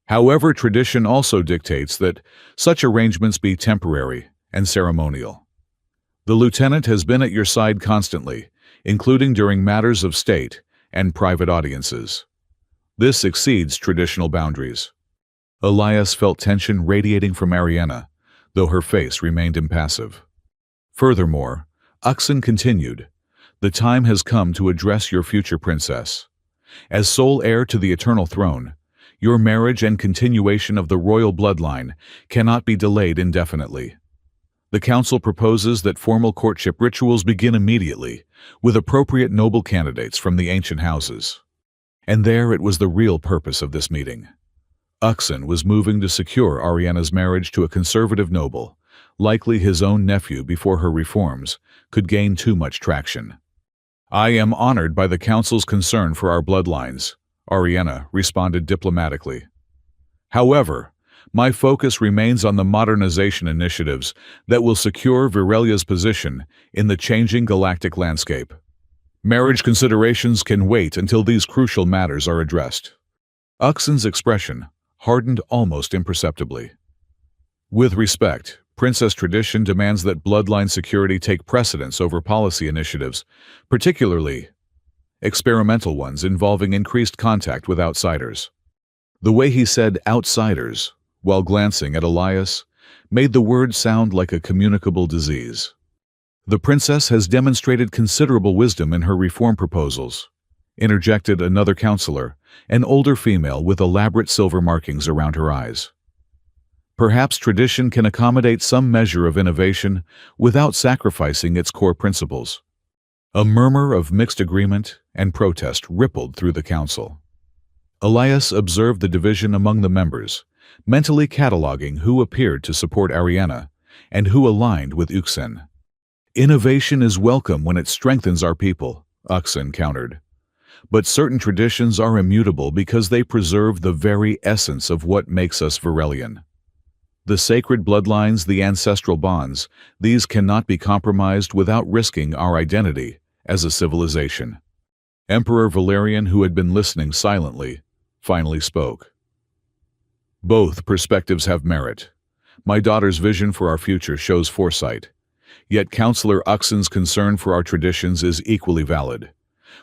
"However, tradition also dictates that such arrangements be temporary and ceremonial. The lieutenant has been at your side constantly, including during matters of state and private audiences. This exceeds traditional boundaries." Elias felt tension radiating from Ariana, though her face remained impassive. Furthermore, Uxin continued, "The time has come to address your future princess. As sole heir to the eternal throne, your marriage and continuation of the royal bloodline cannot be delayed indefinitely. The council proposes that formal courtship rituals begin immediately, with appropriate noble candidates from the ancient houses." And there it was the real purpose of this meeting. Uxin was moving to secure Ariana's marriage to a conservative noble, likely his own nephew, before her reforms could gain too much traction. "I am honored by the council's concern for our bloodlines," Ariana responded diplomatically. "However, my focus remains on the modernization initiatives that will secure Virelia's position in the changing galactic landscape. Marriage considerations can wait until these crucial matters are addressed." Uxin's expression hardened almost imperceptibly. "With respect, Princess tradition demands that bloodline security take precedence over policy initiatives, particularly experimental ones involving increased contact with outsiders." The way he said "outsiders" while glancing at Elias made the word sound like a communicable disease. "The princess has demonstrated considerable wisdom in her reform proposals," interjected another counselor, an older female with elaborate silver markings around her eyes. "Perhaps tradition can accommodate some measure of innovation without sacrificing its core principles." A murmur of mixed agreement and protest rippled through the council. Elias observed the division among the members, mentally cataloging who appeared to support Ariana and who aligned with Uxin. "Innovation is welcome when it strengthens our people," Uxin countered. "But certain traditions are immutable because they preserve the very essence of what makes us Virelian. The sacred bloodlines, the ancestral bonds, these cannot be compromised without risking our identity as a civilization." Emperor Valerian, who had been listening silently, finally spoke. "Both perspectives have merit. My daughter's vision for our future shows foresight. Yet Counselor Uxin's concern for our traditions is equally valid.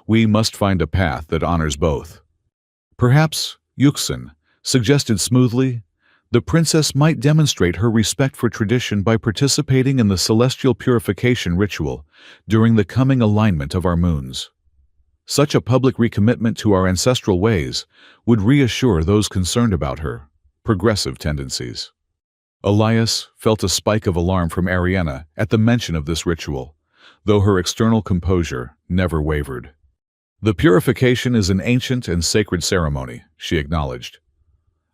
We must find a path that honors both." "Perhaps," Uxin suggested smoothly, "the princess might demonstrate her respect for tradition by participating in the celestial purification ritual during the coming alignment of our moons. Such a public recommitment to our ancestral ways would reassure those concerned about her progressive tendencies." Elias felt a spike of alarm from Ariana at the mention of this ritual, though her external composure never wavered. "The purification is an ancient and sacred ceremony," she acknowledged.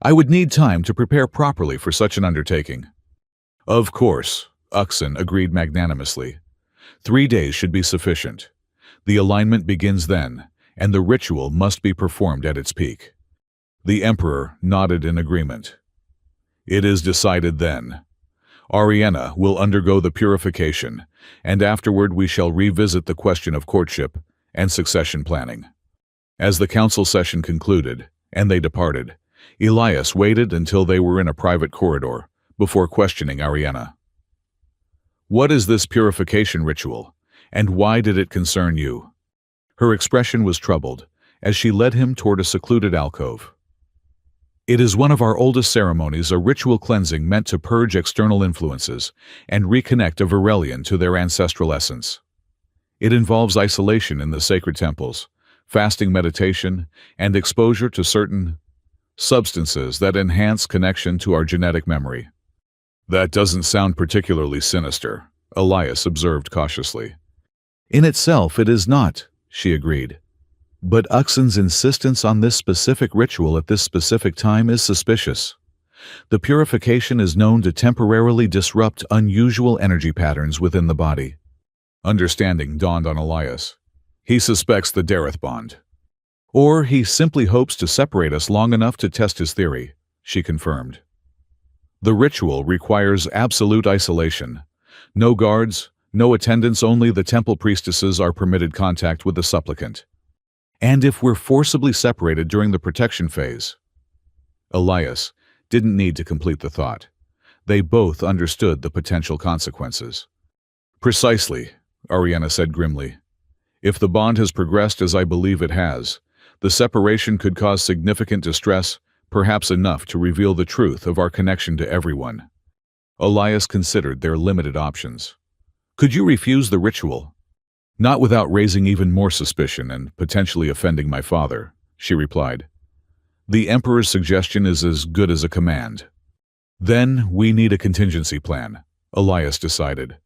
"I would need time to prepare properly for such an undertaking." "Of course," Uxin agreed magnanimously. 3 days should be sufficient. The alignment begins then, and the ritual must be performed at its peak. The Emperor nodded in agreement. It is decided then. Ariana will undergo the purification, and afterward we shall revisit the question of courtship and succession planning. As the council session concluded, and they departed, Elias waited until they were in a private corridor before questioning Ariana. What is this purification ritual, and why did it concern you? Her expression was troubled as she led him toward a secluded alcove. It is one of our oldest ceremonies, a ritual cleansing meant to purge external influences and reconnect a Virelian to their ancestral essence. It involves isolation in the sacred temples, fasting meditation, and exposure to certain substances that enhance connection to our genetic memory. That doesn't sound particularly sinister, Elias observed cautiously. In itself, it is not, she agreed. But Uxan's insistence on this specific ritual at this specific time is suspicious. The purification is known to temporarily disrupt unusual energy patterns within the body. Understanding dawned on Elias. He suspects the Dareth bond. Or he simply hopes to separate us long enough to test his theory, she confirmed. The ritual requires absolute isolation. No guards, no attendants, only the temple priestesses are permitted contact with the supplicant. And if we're forcibly separated during the protection phase? Elias didn't need to complete the thought. They both understood the potential consequences. Precisely, Ariana said grimly. If the bond has progressed as I believe it has, the separation could cause significant distress, perhaps enough to reveal the truth of our connection to everyone. Elias considered their limited options. Could you refuse the ritual? Not without raising even more suspicion and potentially offending my father, she replied. The Emperor's suggestion is as good as a command. Then we need a contingency plan, Elias decided.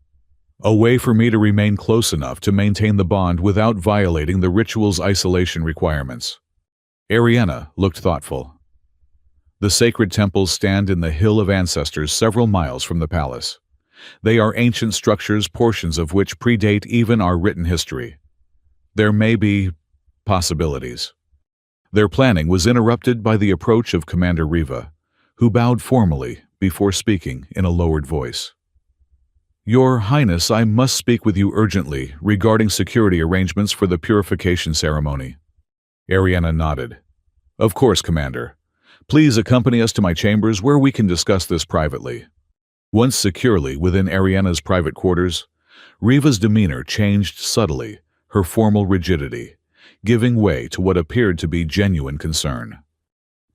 A way for me to remain close enough to maintain the bond without violating the ritual's isolation requirements. Ariana looked thoughtful. The sacred temples stand in the Hill of Ancestors several miles from the palace. They are ancient structures, portions of which predate even our written history. There may be possibilities. Their planning was interrupted by the approach of Commander Riva, who bowed formally before speaking in a lowered voice. Your Highness, I must speak with you urgently regarding security arrangements for the purification ceremony. Ariana nodded. Of course, Commander. Please accompany us to my chambers where we can discuss this privately. Once securely within Ariana's private quarters, Riva's demeanor changed subtly, her formal rigidity, giving way to what appeared to be genuine concern.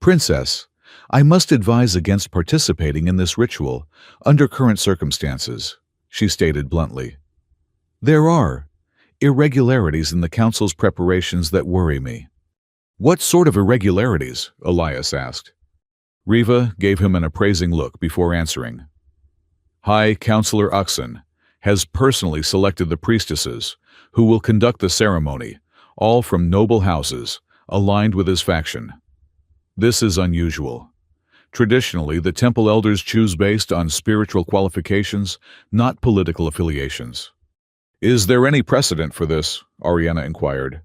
Princess, I must advise against participating in this ritual under current circumstances, she stated bluntly. There are irregularities in the Council's preparations that worry me. What sort of irregularities? Elias asked. Riva gave him an appraising look before answering. High Counselor Uxan has personally selected the priestesses who will conduct the ceremony, all from noble houses, aligned with his faction. This is unusual. Traditionally, the temple elders choose based on spiritual qualifications, not political affiliations. Is there any precedent for this? Ariana inquired.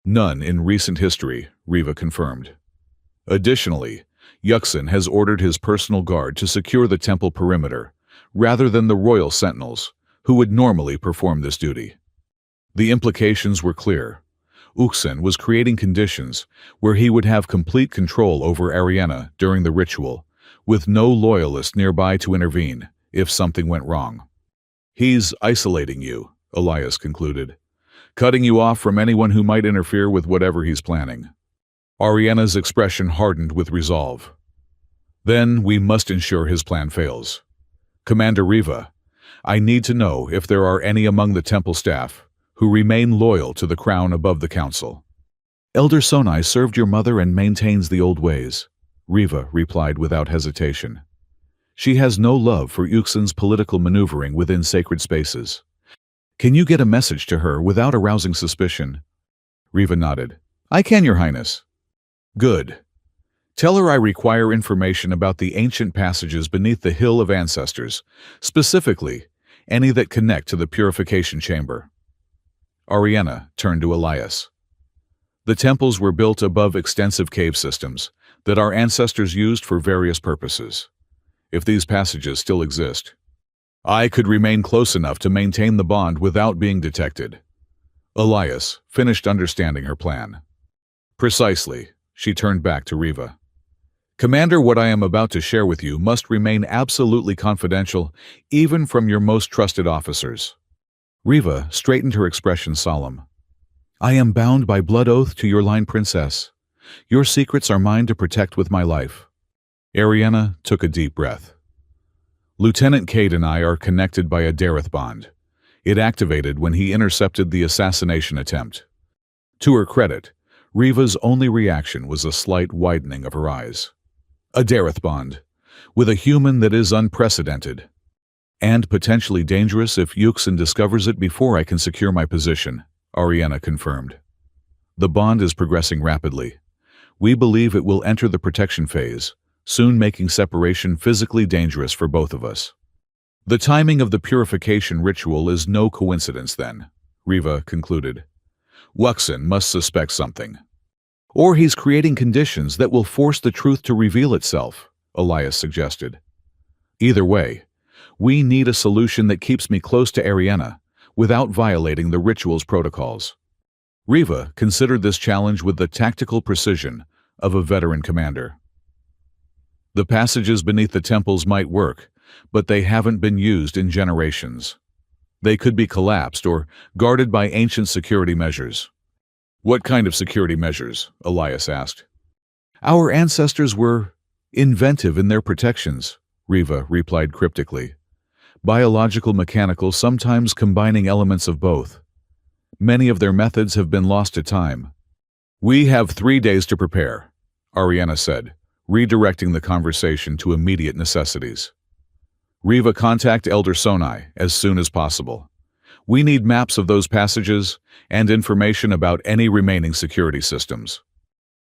None in recent history, Riva confirmed. Additionally, Uxan has ordered his personal guard to secure the temple perimeter, rather than the royal sentinels, who would normally perform this duty. The implications were clear. Uxan was creating conditions where he would have complete control over Ariana during the ritual, with no loyalist nearby to intervene if something went wrong. He's isolating you, Elias concluded, cutting you off from anyone who might interfere with whatever he's planning. Ariana's expression hardened with resolve. Then we must ensure his plan fails. Commander Riva, I need to know if there are any among the temple staff who remain loyal to the crown above the council. Elder Sonai served your mother and maintains the old ways, Riva replied without hesitation. She has no love for Uxan's political maneuvering within sacred spaces. Can you get a message to her without arousing suspicion? Riva nodded. I can, Your Highness. Good. Tell her I require information about the ancient passages beneath the Hill of Ancestors, specifically any that connect to the purification chamber. Ariana turned to Elias. The temples were built above extensive cave systems that our ancestors used for various purposes. If these passages still exist, I could remain close enough to maintain the bond without being detected. Elias finished understanding her plan. Precisely, she turned back to Riva. Commander, what I am about to share with you must remain absolutely confidential, even from your most trusted officers. Riva straightened her expression solemn. I am bound by blood oath to your line, princess. Your secrets are mine to protect with my life. Ariana took a deep breath. Lieutenant Cade and I are connected by a Dareth bond. It activated when he intercepted the assassination attempt. To her credit, Riva's only reaction was a slight widening of her eyes. A Dareth bond, with a human that is unprecedented, and potentially dangerous if Yuxin discovers it before I can secure my position, Ariana confirmed. The bond is progressing rapidly. We believe it will enter the protection phase, soon making separation physically dangerous for both of us. The timing of the purification ritual is no coincidence then, Riva concluded. Yuxin must suspect something. Or he's creating conditions that will force the truth to reveal itself, Elias suggested. Either way, we need a solution that keeps me close to Ariana without violating the ritual's protocols. Riva considered this challenge with the tactical precision of a veteran commander. The passages beneath the temples might work, but they haven't been used in generations. They could be collapsed or guarded by ancient security measures. What kind of security measures? Elias asked. Our ancestors were inventive in their protections, Riva replied cryptically. Biological, mechanical, sometimes combining elements of both. Many of their methods have been lost to time. We have 3 days to prepare, Ariana said, redirecting the conversation to immediate necessities. Riva, contact Elder Sonai as soon as possible. We need maps of those passages and information about any remaining security systems.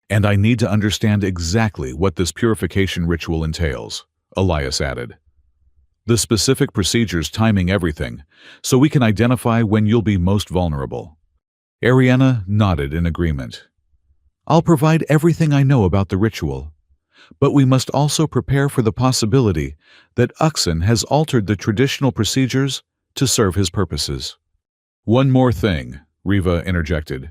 And I need to understand exactly what this purification ritual entails, Elias added. The specific procedures, timing, everything, so we can identify when you'll be most vulnerable. Ariana nodded in agreement. I'll provide everything I know about the ritual, but we must also prepare for the possibility that Yuxin has altered the traditional procedures to serve his purposes. One more thing, Riva interjected.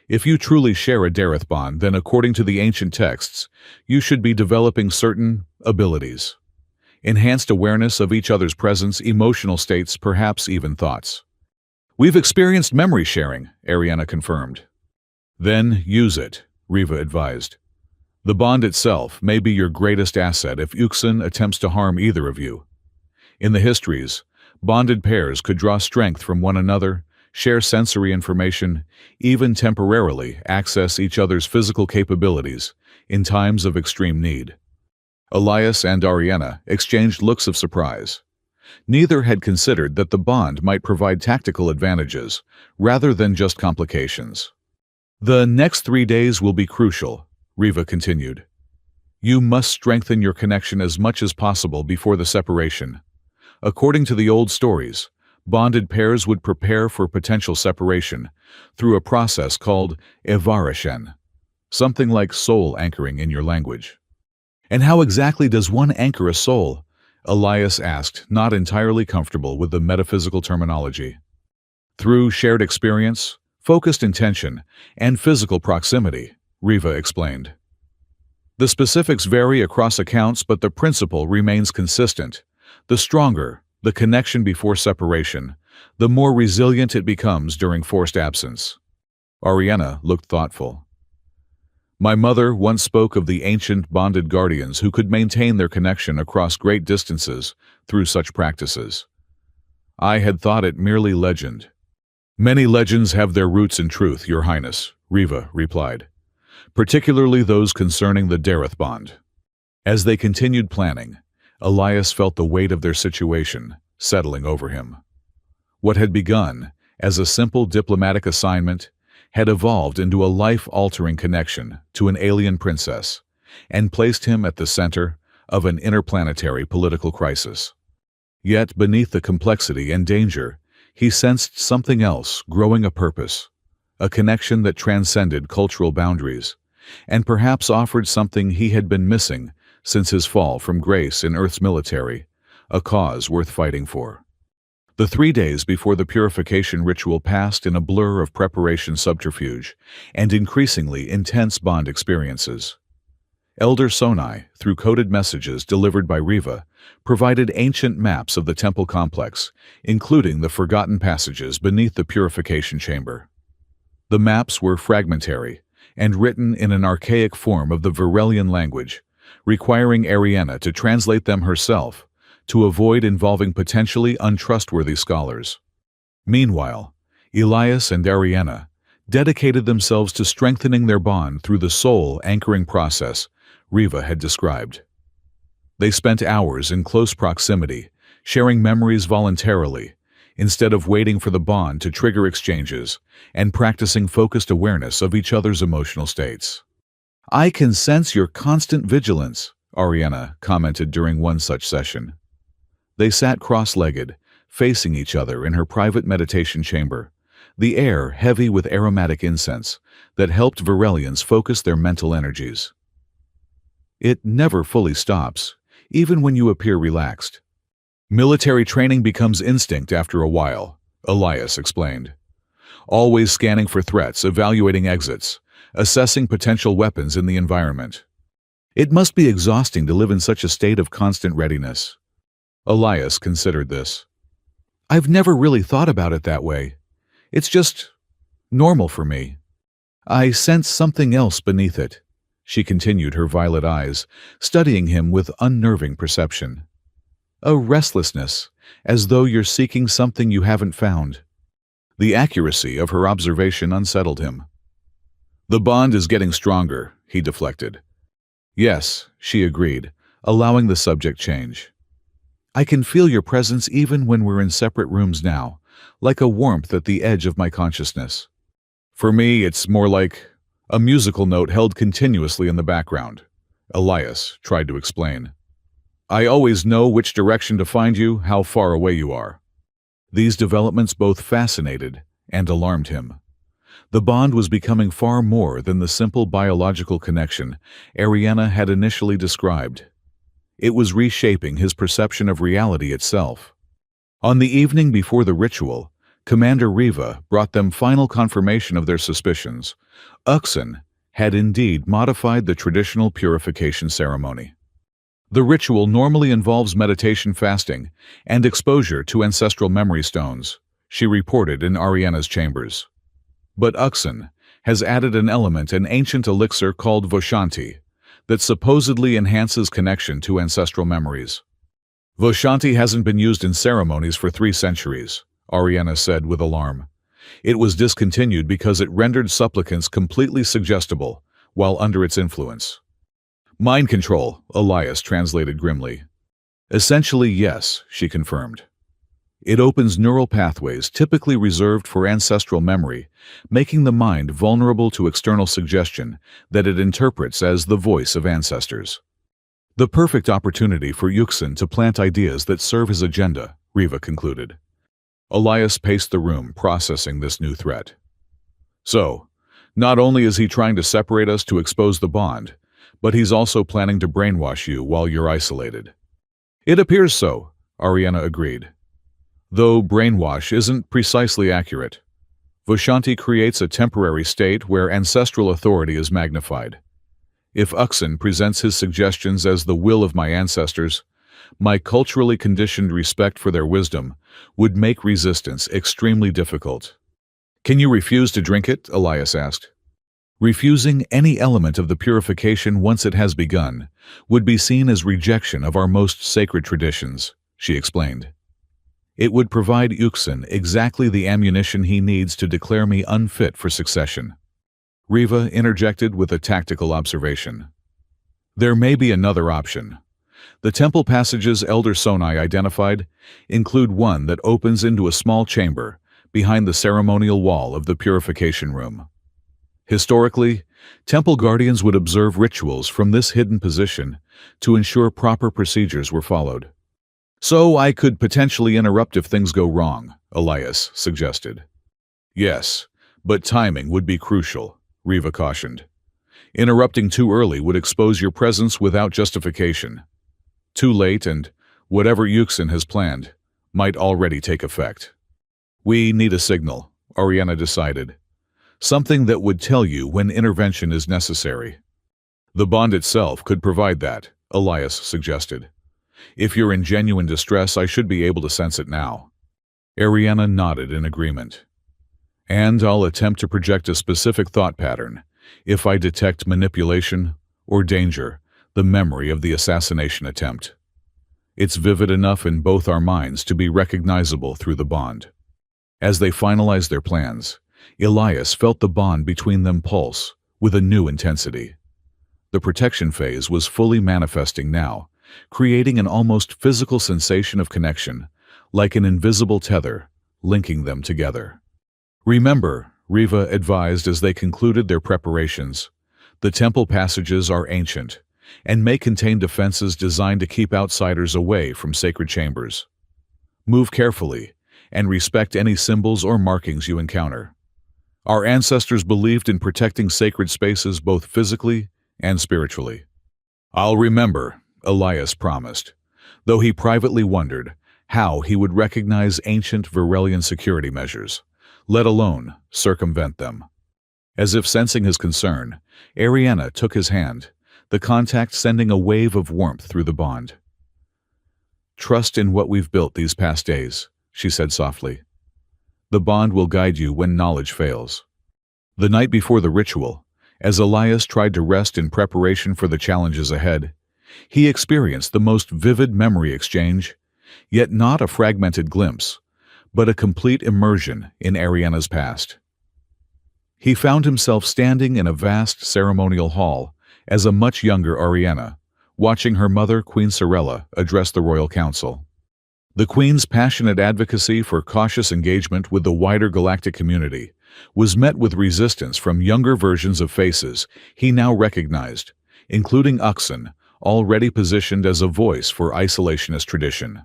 If you truly share a Dareth bond, then according to the ancient texts, you should be developing certain abilities. Enhanced awareness of each other's presence, emotional states, perhaps even thoughts. We've experienced memory sharing, Ariana confirmed. Then use it, Riva advised. The bond itself may be your greatest asset if Yuxin attempts to harm either of you. In the histories, bonded pairs could draw strength from one another, share sensory information, even temporarily access each other's physical capabilities in times of extreme need. Elias and Ariana exchanged looks of surprise. Neither had considered that the bond might provide tactical advantages rather than just complications. The next 3 days will be crucial, Riva continued. You must strengthen your connection as much as possible before the separation. According to the old stories, bonded pairs would prepare for potential separation through a process called evarishen, something like soul anchoring in your language. And how exactly does one anchor a soul? Elias asked, not entirely comfortable with the metaphysical terminology. Through shared experience, focused intention, and physical proximity, Riva explained. The specifics vary across accounts, but the principle remains consistent. The stronger the connection before separation, the more resilient it becomes during forced absence. Ariana looked thoughtful. My mother once spoke of the ancient bonded guardians who could maintain their connection across great distances through such practices. I had thought it merely legend. Many legends have their roots in truth, Your Highness, Riva replied, particularly those concerning the Dareth bond. As they continued planning, Elias felt the weight of their situation settling over him. What had begun as a simple diplomatic assignment had evolved into a life-altering connection to an alien princess and placed him at the center of an interplanetary political crisis. Yet beneath the complexity and danger, he sensed something else growing, a purpose, a connection that transcended cultural boundaries, and perhaps offered something he had been missing since his fall from grace in Earth's military, a cause worth fighting for. The 3 days before the purification ritual passed in a blur of preparation, subterfuge, and increasingly intense bond experiences. Elder Sonai, through coded messages delivered by Riva, provided ancient maps of the temple complex, including the forgotten passages beneath the purification chamber. The maps were fragmentary and written in an archaic form of the Varelian language, requiring Ariana to translate them herself to avoid involving potentially untrustworthy scholars. Meanwhile, Elias and Ariana dedicated themselves to strengthening their bond through the soul-anchoring process Riva had described. They spent hours in close proximity, sharing memories voluntarily, instead of waiting for the bond to trigger exchanges, and practicing focused awareness of each other's emotional states. "I can sense your constant vigilance," Ariana commented during one such session. They sat cross-legged, facing each other in her private meditation chamber, the air heavy with aromatic incense that helped Varelians focus their mental energies. "It never fully stops, even when you appear relaxed. Military training becomes instinct after a while," Elias explained. "Always scanning for threats, evaluating exits, assessing potential weapons in the environment. It must be exhausting to live in such a state of constant readiness." Elias considered this. "I've never really thought about it that way. It's just normal for me." "I sense something else beneath it," she continued, her violet eyes studying him with unnerving perception. "A restlessness, as though you're seeking something you haven't found." The accuracy of her observation unsettled him. "The bond is getting stronger," he deflected. "Yes," she agreed, allowing the subject change. "I can feel your presence even when we're in separate rooms now, like a warmth at the edge of my consciousness." "For me, it's more like a musical note held continuously in the background," Elias tried to explain. "I always know which direction to find you, how far away you are." These developments both fascinated and alarmed him. The bond was becoming far more than the simple biological connection Ariana had initially described. It was reshaping his perception of reality itself. On the evening before the ritual, Commander Riva brought them final confirmation of their suspicions. Uxin had indeed modified the traditional purification ceremony. The ritual normally involves meditation, fasting, and exposure to ancestral memory stones, she reported in Ariana's chambers. But Uxin has added an element, an ancient elixir called Voshanti, that supposedly enhances connection to ancestral memories. "Voshanti hasn't been used in ceremonies for 3 centuries, Ariana said with alarm. "It was discontinued because it rendered supplicants completely suggestible while under its influence." "Mind control," Elias translated grimly. "Essentially, yes," she confirmed. "It opens neural pathways typically reserved for ancestral memory, making the mind vulnerable to external suggestion that it interprets as the voice of ancestors." "The perfect opportunity for Uxin to plant ideas that serve his agenda," Riva concluded. Elias paced the room, processing this new threat. "So, not only is he trying to separate us to expose the bond, but he's also planning to brainwash you while you're isolated." "It appears so," Ariana agreed. "Though brainwash isn't precisely accurate. Voshanti creates a temporary state where ancestral authority is magnified. If Uxin presents his suggestions as the will of my ancestors, my culturally conditioned respect for their wisdom would make resistance extremely difficult." "Can you refuse to drink it?" Elias asked. "Refusing any element of the purification once it has begun would be seen as rejection of our most sacred traditions," she explained. "It would provide Uxin exactly the ammunition he needs to declare me unfit for succession." Riva interjected with a tactical observation. "There may be another option. The temple passages Elder Sonai identified include one that opens into a small chamber behind the ceremonial wall of the purification room. Historically, temple guardians would observe rituals from this hidden position to ensure proper procedures were followed. So I could potentially interrupt if things go wrong," Elias suggested. "Yes, But timing would be crucial, Riva cautioned. Interrupting too early would expose your presence without justification. Too late and whatever Yuxin has planned might already take effect. We need a signal, Ariana decided. Something that would tell you when intervention is necessary. The bond itself could provide that, Elias suggested. If you're in genuine distress, I should be able to sense it now. Ariana nodded in agreement. And I'll attempt to project a specific thought pattern. If I detect manipulation or danger, the memory of the assassination attempt. It's vivid enough in both our minds to be recognizable through the bond. As they finalized their plans, Elias felt the bond between them pulse with a new intensity. The protection phase was fully manifesting now, creating an almost physical sensation of connection, like an invisible tether, linking them together. Remember, Riva advised as they concluded their preparations, the temple passages are ancient and may contain defenses designed to keep outsiders away from sacred chambers. Move carefully and respect any symbols or markings you encounter. Our ancestors believed in protecting sacred spaces both physically and spiritually. I'll remember, Elias promised, though he privately wondered how he would recognize ancient Virelian security measures, let alone circumvent them. As if sensing his concern, Ariana took his hand, the contact sending a wave of warmth through the bond. Trust in what we've built these past days, she said softly. The bond will guide you when knowledge fails. The night before the ritual, as Elias tried to rest in preparation for the challenges ahead, he experienced the most vivid memory exchange, yet not a fragmented glimpse, but a complete immersion in Ariana's past. He found himself standing in a vast ceremonial hall as a much younger Ariana, watching her mother, Queen Sorella, address the royal council. The Queen's passionate advocacy for cautious engagement with the wider galactic community was met with resistance from younger versions of faces he now recognized, including Uxin, already positioned as a voice for isolationist tradition.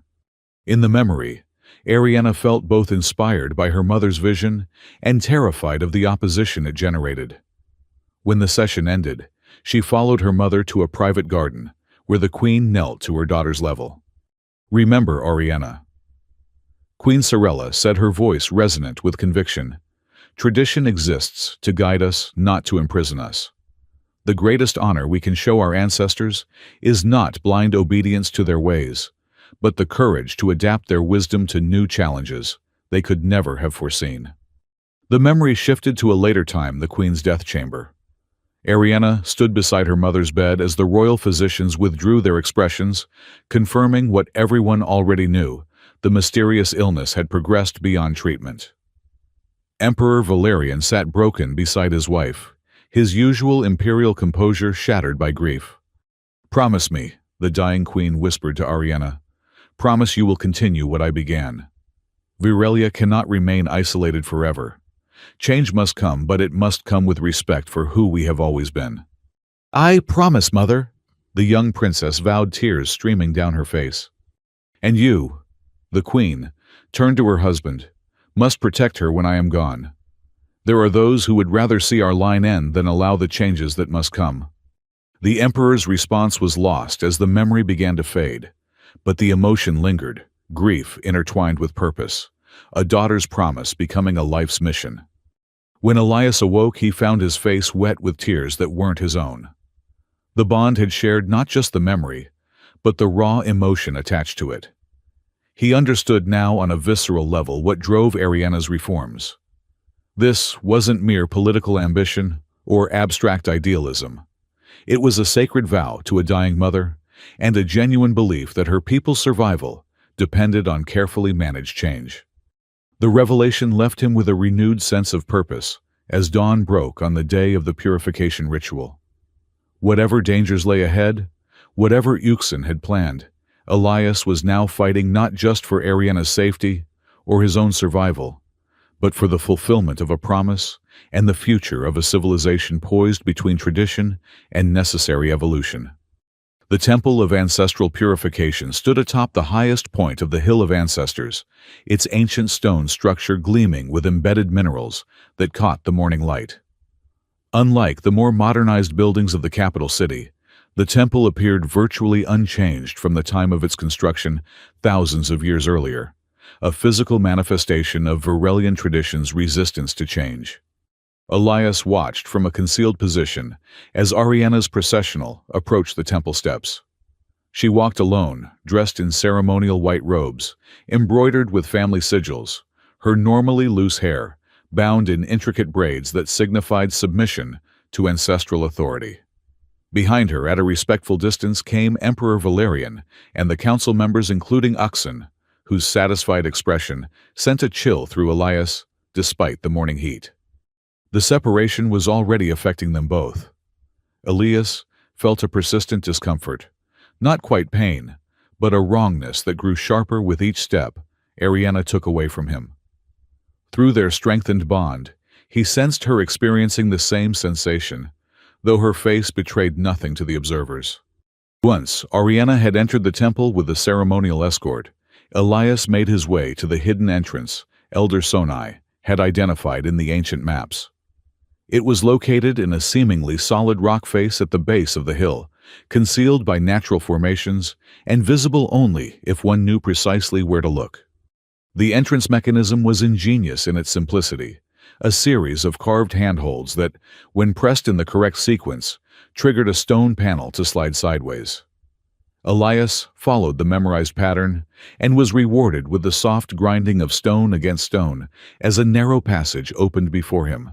In the memory, Ariana felt both inspired by her mother's vision and terrified of the opposition it generated. When the session ended, she followed her mother to a private garden, where the Queen knelt to her daughter's level. Remember, Ariana. Queen Sorella said, her voice resonant with conviction. Tradition exists to guide us, not to imprison us. The greatest honor we can show our ancestors is not blind obedience to their ways, but the courage to adapt their wisdom to new challenges they could never have foreseen. The memory shifted to a later time, the Queen's death chamber. Ariana stood beside her mother's bed as the royal physicians withdrew their expressions, confirming what everyone already knew: the mysterious illness had progressed beyond treatment. Emperor Valerian sat broken beside his wife, his usual imperial composure shattered by grief. "Promise me," the dying queen whispered to Ariana. "Promise you will continue what I began. Virelia cannot remain isolated forever. Change must come, but it must come with respect for who we have always been." "I promise, Mother," the young princess vowed, tears streaming down her face. "And you," the queen turned to her husband, "must protect her when I am gone. There are those who would rather see our line end than allow the changes that must come." The emperor's response was lost as the memory began to fade, but the emotion lingered, grief intertwined with purpose, a daughter's promise becoming a life's mission. When Elias awoke, he found his face wet with tears that weren't his own. The bond had shared not just the memory, but the raw emotion attached to it. He understood now on a visceral level what drove Ariana's reforms. This wasn't mere political ambition or abstract idealism. It was a sacred vow to a dying mother and a genuine belief that her people's survival depended on carefully managed change. The revelation left him with a renewed sense of purpose as dawn broke on the day of the purification ritual. Whatever dangers lay ahead, whatever Yuxin had planned, Elias was now fighting not just for Ariana's safety or his own survival, but for the fulfillment of a promise and the future of a civilization poised between tradition and necessary evolution. The Temple of Ancestral Purification stood atop the highest point of the Hill of Ancestors, its ancient stone structure gleaming with embedded minerals that caught the morning light. Unlike the more modernized buildings of the capital city, the temple appeared virtually unchanged from the time of its construction thousands of years earlier, a physical manifestation of Varelian tradition's resistance to change. Elias watched from a concealed position as Ariana's processional approached the temple steps. She walked alone, dressed in ceremonial white robes, embroidered with family sigils, her normally loose hair bound in intricate braids that signified submission to ancestral authority. Behind her, at a respectful distance, came Emperor Valerian and the council members, including Uxon, whose satisfied expression sent a chill through Elias despite the morning heat. The separation was already affecting them both. Elias felt a persistent discomfort, not quite pain, but a wrongness that grew sharper with each step Ariana took away from him. Through their strengthened bond, he sensed her experiencing the same sensation, though her face betrayed nothing to the observers. Once Ariana had entered the temple with a ceremonial escort, Elias made his way to the hidden entrance Elder Sonai had identified in the ancient maps. It was located in a seemingly solid rock face at the base of the hill, concealed by natural formations and visible only if one knew precisely where to look. The entrance mechanism was ingenious in its simplicity, a series of carved handholds that, when pressed in the correct sequence, triggered a stone panel to slide sideways. Elias followed the memorized pattern and was rewarded with the soft grinding of stone against stone as a narrow passage opened before him.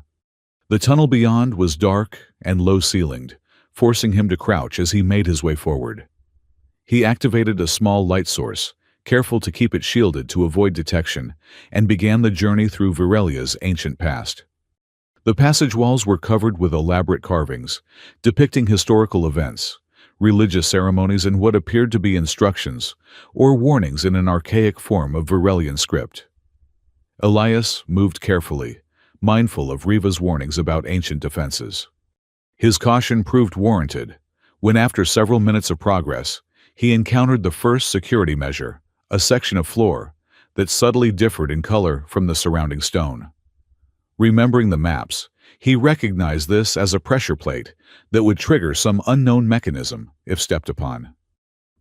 The tunnel beyond was dark and low-ceilinged, forcing him to crouch as he made his way forward. He activated a small light source, careful to keep it shielded to avoid detection, and began the journey through Virelia's ancient past. The passage walls were covered with elaborate carvings, depicting historical events, religious ceremonies, and what appeared to be instructions or warnings in an archaic form of Varelian script. Elias moved carefully, mindful of Riva's warnings about ancient defenses. His caution proved warranted when, after several minutes of progress, he encountered the first security measure, a section of floor that subtly differed in color from the surrounding stone. Remembering the maps, he recognized this as a pressure plate that would trigger some unknown mechanism if stepped upon.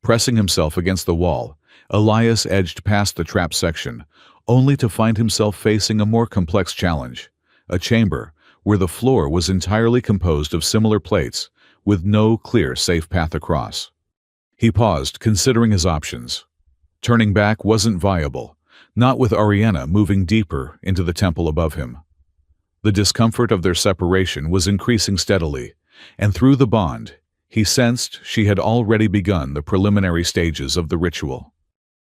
Pressing himself against the wall, Elias edged past the trap section, only to find himself facing a more complex challenge, a chamber where the floor was entirely composed of similar plates with no clear safe path across. He paused, considering his options. Turning back wasn't viable, not with Ariana moving deeper into the temple above him. The discomfort of their separation was increasing steadily, and through the bond, he sensed she had already begun the preliminary stages of the ritual.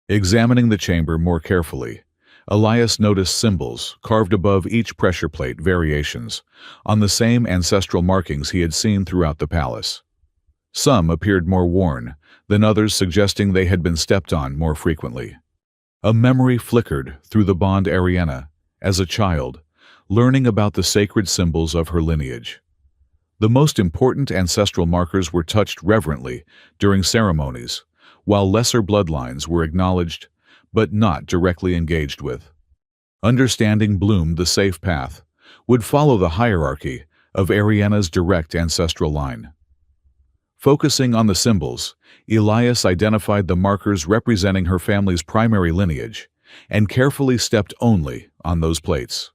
Examining the chamber more carefully, Elias noticed symbols carved above each pressure plate, variations on the same ancestral markings he had seen throughout the palace. Some appeared more worn than others, suggesting they had been stepped on more frequently. A memory flickered through the bond Ariana, as a child, learning about the sacred symbols of her lineage. The most important ancestral markers were touched reverently during ceremonies, while lesser bloodlines were acknowledged but not directly engaged with. Understanding bloomed the safe path would follow the hierarchy of Ariana's direct ancestral line. Focusing on the symbols, Elias identified the markers representing her family's primary lineage and carefully stepped only on those plates.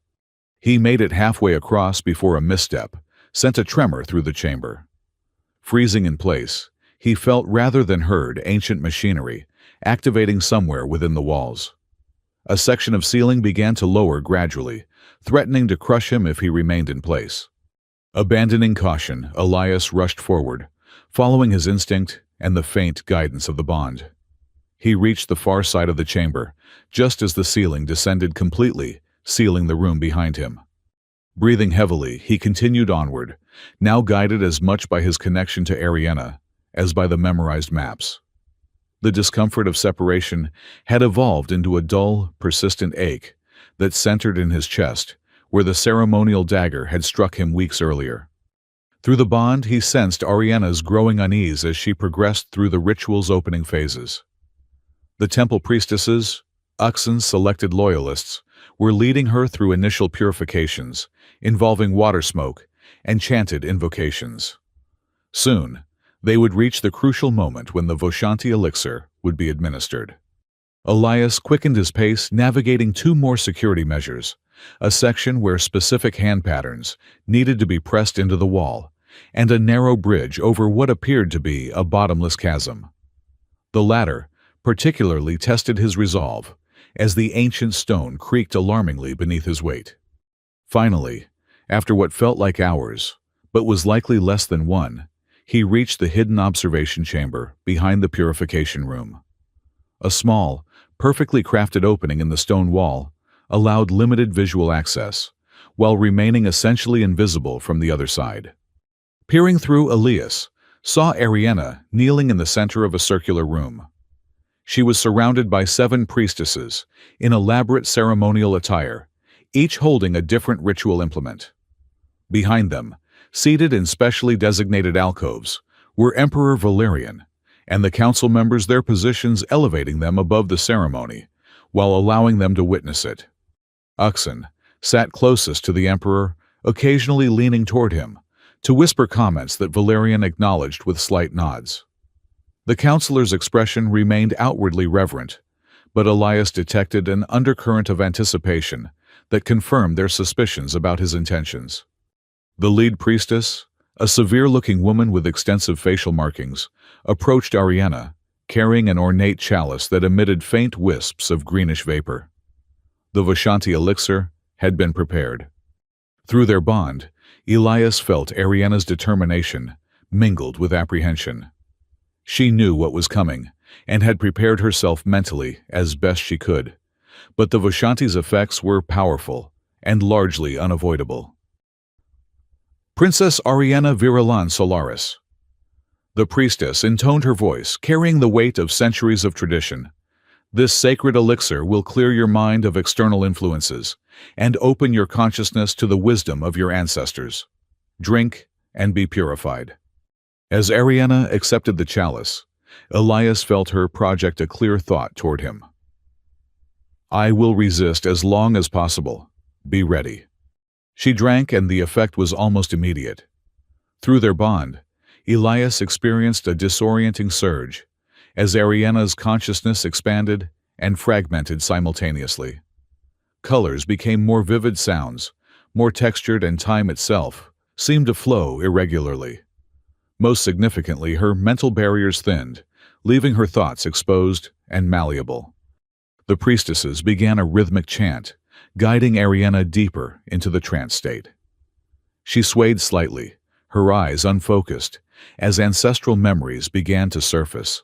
He made it halfway across before a misstep sent a tremor through the chamber. Freezing in place, he felt rather than heard ancient machinery activating somewhere within the walls. A section of ceiling began to lower gradually, threatening to crush him if he remained in place. Abandoning caution, Elias rushed forward, following his instinct and the faint guidance of the bond. He reached the far side of the chamber, just as the ceiling descended completely, sealing the room behind him. Breathing heavily, he continued onward, now guided as much by his connection to Ariana as by the memorized maps. The discomfort of separation had evolved into a dull, persistent ache that centered in his chest, where the ceremonial dagger had struck him weeks earlier. Through the bond, he sensed Ariana's growing unease as she progressed through the ritual's opening phases. The temple priestesses, Uxan's selected loyalists, were leading her through initial purifications, involving water smoke and chanted invocations. Soon, they would reach the crucial moment when the Voshanti elixir would be administered. Elias quickened his pace, navigating two more security measures, a section where specific hand patterns needed to be pressed into the wall, and a narrow bridge over what appeared to be a bottomless chasm. The latter particularly tested his resolve, as the ancient stone creaked alarmingly beneath his weight. Finally, after what felt like hours, but was likely less than one, he reached the hidden observation chamber behind the purification room. A small, perfectly crafted opening in the stone wall allowed limited visual access, while remaining essentially invisible from the other side. Peering through, Elias saw Ariana kneeling in the center of a circular room. She was surrounded by 7 priestesses in elaborate ceremonial attire, each holding a different ritual implement. Behind them, seated in specially designated alcoves, were Emperor Valerian and the council members, their positions elevating them above the ceremony, while allowing them to witness it. Uxan sat closest to the emperor, occasionally leaning toward him, to whisper comments that Valerian acknowledged with slight nods. The counselor's expression remained outwardly reverent, but Elias detected an undercurrent of anticipation that confirmed their suspicions about his intentions. The lead priestess, a severe-looking woman with extensive facial markings, approached Ariana, carrying an ornate chalice that emitted faint wisps of greenish vapor. The Voshanti elixir had been prepared. Through their bond, Elias felt Ariana's determination mingled with apprehension. She knew what was coming and had prepared herself mentally as best she could, but the Voshanti's effects were powerful and largely unavoidable. Princess Ariana Virilan Solaris. The priestess intoned her voice, carrying the weight of centuries of tradition. This sacred elixir will clear your mind of external influences and open your consciousness to the wisdom of your ancestors. Drink and be purified. As Ariana accepted the chalice, Elias felt her project a clear thought toward him. I will resist as long as possible. Be ready. She drank, and the effect was almost immediate. Through their bond, Elias experienced a disorienting surge, as Ariana's consciousness expanded and fragmented simultaneously. Colors became more vivid, sounds, more textured, and time itself seemed to flow irregularly. Most significantly, her mental barriers thinned, leaving her thoughts exposed and malleable. The priestesses began a rhythmic chant, guiding Ariana deeper into the trance state. She swayed slightly, her eyes unfocused, as ancestral memories began to surface.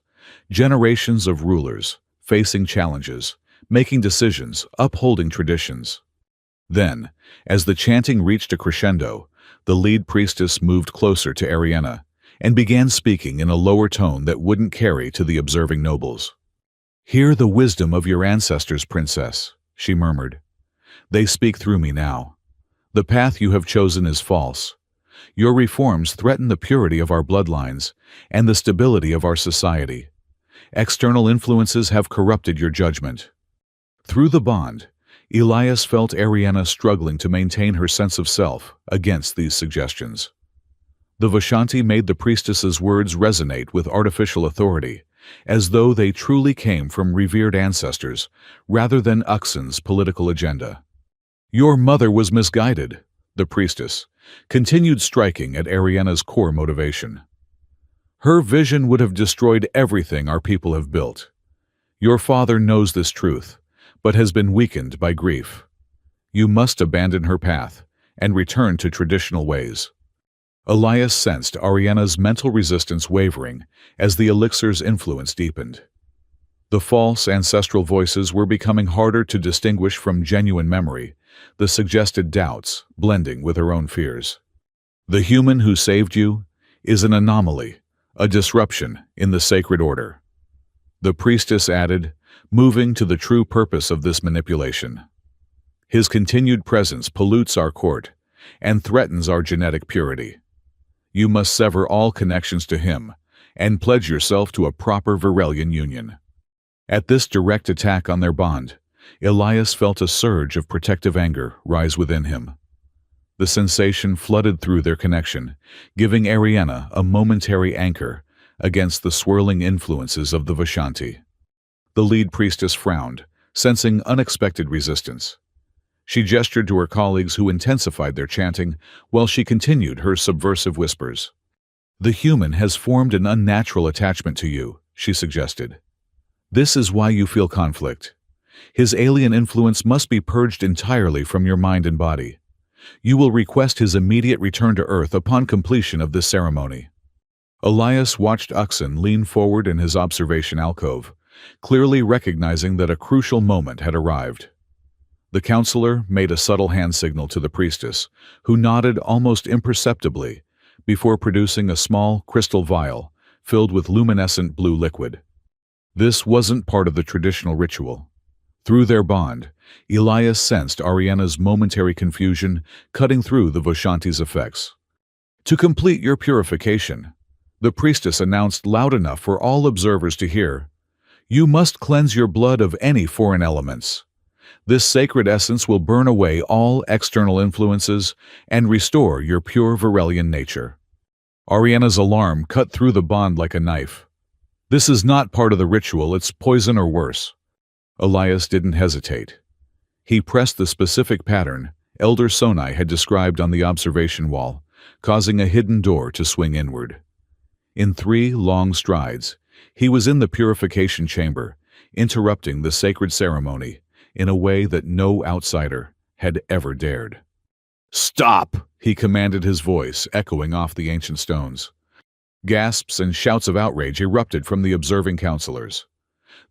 Generations of rulers, facing challenges, making decisions, upholding traditions. Then, as the chanting reached a crescendo, the lead priestess moved closer to Ariana and began speaking in a lower tone that wouldn't carry to the observing nobles. Hear the wisdom of your ancestors, princess, she murmured. They speak through me now. The path you have chosen is false. Your reforms threaten the purity of our bloodlines and the stability of our society. External influences have corrupted your judgment. Through the bond, Elias felt Ariana struggling to maintain her sense of self against these suggestions. The Voshanti made the priestess's words resonate with artificial authority, as though they truly came from revered ancestors rather than Uxan's political agenda. Your mother was misguided, the priestess continued, striking at Ariana's core motivation. Her vision would have destroyed everything our people have built. Your father knows this truth, but has been weakened by grief. You must abandon her path and return to traditional ways. Elias sensed Ariana's mental resistance wavering as the elixir's influence deepened. The false ancestral voices were becoming harder to distinguish from genuine memory, the suggested doubts blending with her own fears. The human who saved you is an anomaly, a disruption in the sacred order. The priestess added, moving to the true purpose of this manipulation. His continued presence pollutes our court and threatens our genetic purity. You must sever all connections to him and pledge yourself to a proper Varelian union." At this direct attack on their bond, Elias felt a surge of protective anger rise within him. The sensation flooded through their connection, giving Ariana a momentary anchor against the swirling influences of the Vishanti. The lead priestess frowned, sensing unexpected resistance. She gestured to her colleagues, who intensified their chanting while she continued her subversive whispers. "The human has formed an unnatural attachment to you," she suggested. "This is why you feel conflict. His alien influence must be purged entirely from your mind and body. You will request his immediate return to Earth upon completion of this ceremony." Elias watched Uxin lean forward in his observation alcove, clearly recognizing that a crucial moment had arrived. The counselor made a subtle hand signal to the priestess, who nodded almost imperceptibly before producing a small crystal vial filled with luminescent blue liquid. This wasn't part of the traditional ritual. Through their bond, Elias sensed Ariana's momentary confusion cutting through the Vishanti's effects. "To complete your purification," the priestess announced loud enough for all observers to hear, "you must cleanse your blood of any foreign elements. This sacred essence will burn away all external influences and restore your pure Varelian nature." Ariana's alarm cut through the bond like a knife. "This is not part of the ritual, it's poison or worse." Elias didn't hesitate. He pressed the specific pattern Elder Sonai had described on the observation wall, causing a hidden door to swing inward. In 3 long strides, he was in the purification chamber, interrupting the sacred ceremony in a way that no outsider had ever dared. "Stop!" he commanded, his voice echoing off the ancient stones. Gasps and shouts of outrage erupted from the observing counselors.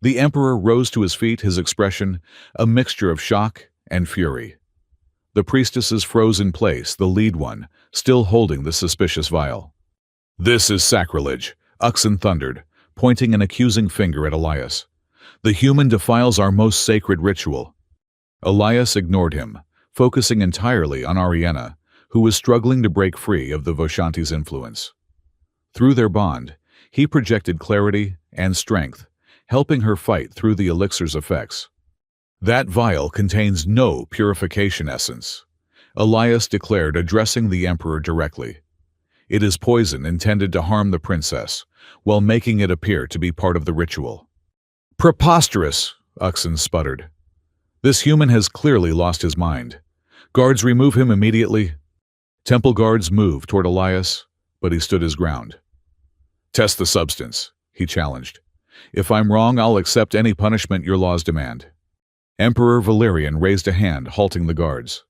The emperor rose to his feet, his expression a mixture of shock and fury. The priestesses froze in place, the lead one still holding the suspicious vial. "This is sacrilege," Uxin thundered, pointing an accusing finger at Elias. "The human defiles our most sacred ritual." Elias ignored him, focusing entirely on Ariana, who was struggling to break free of the Vishanti's influence. Through their bond, he projected clarity and strength, helping her fight through the elixir's effects. "That vial contains no purification essence," Elias declared, addressing the emperor directly. "It is poison intended to harm the princess, while making it appear to be part of the ritual." "Preposterous!" Uxin sputtered. "This human has clearly lost his mind. Guards, remove him immediately." Temple guards moved toward Elias, but he stood his ground. "Test the substance," he challenged. "If I'm wrong, I'll accept any punishment your laws demand." Emperor Valerian raised a hand, halting the guards.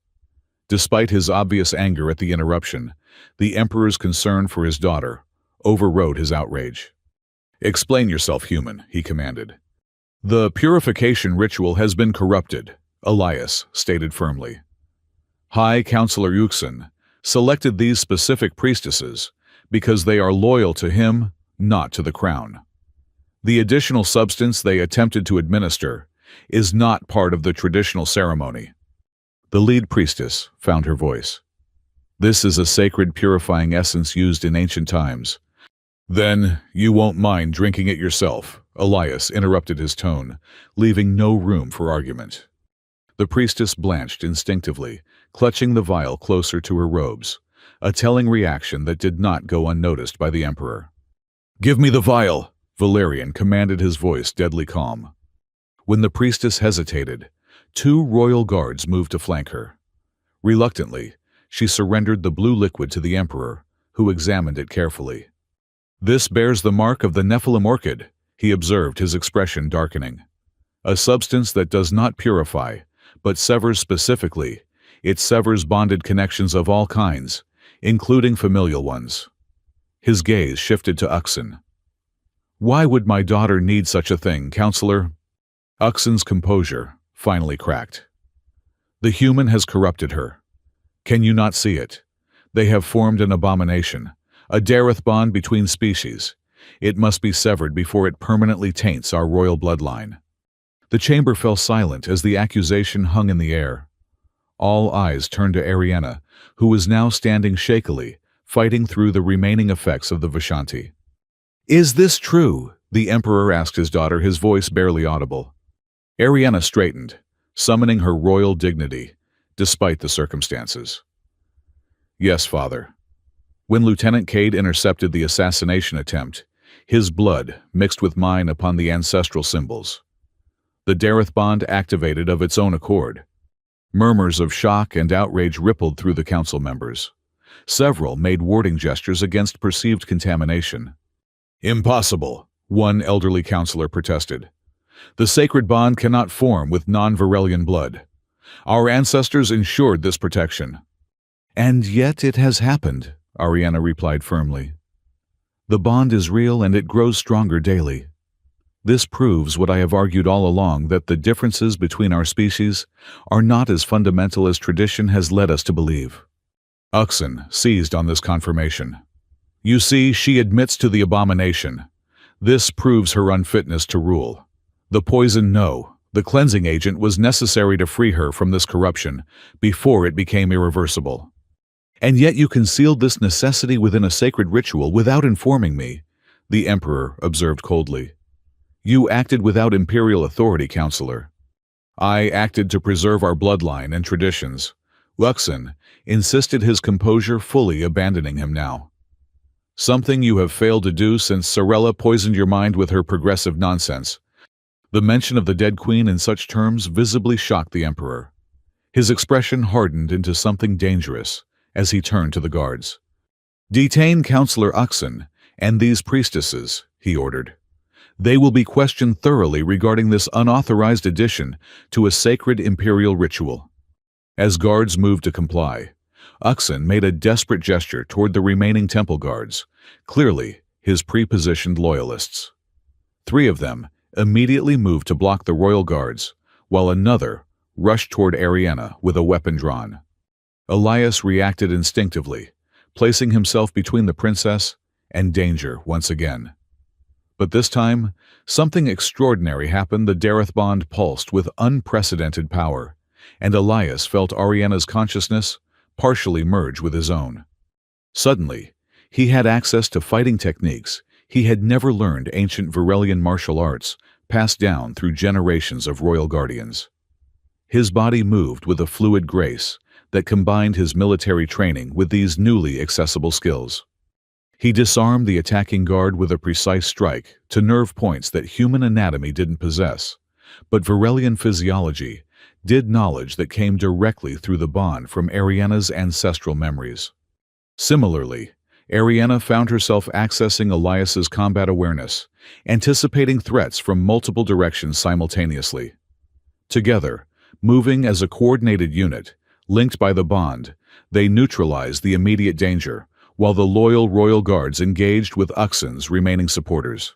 Despite his obvious anger at the interruption, the emperor's concern for his daughter overrode his outrage. "Explain yourself, human," he commanded. "The purification ritual has been corrupted," Elias stated firmly. "High Counselor Uxin selected these specific priestesses because they are loyal to him, not to the crown. The additional substance they attempted to administer is not part of the traditional ceremony." The lead priestess found her voice. "This is a sacred purifying essence used in ancient times." "Then you won't mind drinking it yourself," Elias interrupted his tone, leaving no room for argument. The priestess blanched instinctively, clutching the vial closer to her robes, a telling reaction that did not go unnoticed by the emperor. "Give me the vial," Valerian commanded, his voice deadly calm. When the priestess hesitated, 2 royal guards moved to flank her. Reluctantly, she surrendered the blue liquid to the emperor, who examined it carefully. "This bears the mark of the Nephilim orchid," he observed, his expression darkening. "A substance that does not purify, but severs specifically. It severs bonded connections of all kinds, including familial ones." His gaze shifted to Uxin. "Why would my daughter need such a thing, Counselor?" Uxin's composure finally cracked. "The human has corrupted her. Can you not see it? They have formed an abomination, a Dareth bond between species. It must be severed before it permanently taints our royal bloodline." The chamber fell silent as the accusation hung in the air. All eyes turned to Ariana, who was now standing shakily, fighting through the remaining effects of the Vishanti. "Is this true?" the Emperor asked his daughter, his voice barely audible. Ariana straightened, summoning her royal dignity, despite the circumstances. "Yes, father." When Lieutenant Cade intercepted the assassination attempt, his blood mixed with mine upon the ancestral symbols. The Dareth bond activated of its own accord. Murmurs of shock and outrage rippled through the council members. Several made warding gestures against perceived contamination. "Impossible," one elderly counselor protested. "The sacred bond cannot form with non-Virelian blood. Our ancestors ensured this protection." "And yet it has happened," Ariana replied firmly. "The bond is real and it grows stronger daily. This proves what I have argued all along, that the differences between our species are not as fundamental as tradition has led us to believe." Uxan seized on this confirmation. "You see, she admits to the abomination. This proves her unfitness to rule. The poison, no. The cleansing agent was necessary to free her from this corruption before it became irreversible. And yet you concealed this necessity within a sacred ritual without informing me," the Emperor observed coldly. "You acted without imperial authority, counselor." "I acted to preserve our bloodline and traditions." Uxan insisted, his composure fully abandoning him now. "Something you have failed to do since Sorella poisoned your mind with her progressive nonsense." The mention of the dead queen in such terms visibly shocked the Emperor. His expression hardened into something dangerous as he turned to the guards. "Detain Counselor Uxan and these priestesses," he ordered. "They will be questioned thoroughly regarding this unauthorized addition to a sacred imperial ritual." As guards moved to comply, Uxan made a desperate gesture toward the remaining temple guards, clearly his pre-positioned loyalists. 3 of them immediately moved to block the royal guards, while another rushed toward Ariana with a weapon drawn. Elias reacted instinctively, placing himself between the princess and danger once again. But this time, something extraordinary happened. The Dareth bond pulsed with unprecedented power, and Elias felt Ariana's consciousness partially merge with his own. Suddenly, he had access to fighting techniques he had never learned, ancient Virelian martial arts passed down through generations of royal guardians. His body moved with a fluid grace that combined his military training with these newly accessible skills. He disarmed the attacking guard with a precise strike to nerve points that human anatomy didn't possess, but Virelian physiology did, knowledge that came directly through the bond from Ariana's ancestral memories. Similarly, Ariana found herself accessing Elias's combat awareness, anticipating threats from multiple directions simultaneously. Together, moving as a coordinated unit, linked by the bond, they neutralized the immediate danger, while the loyal royal guards engaged with Uxan's remaining supporters.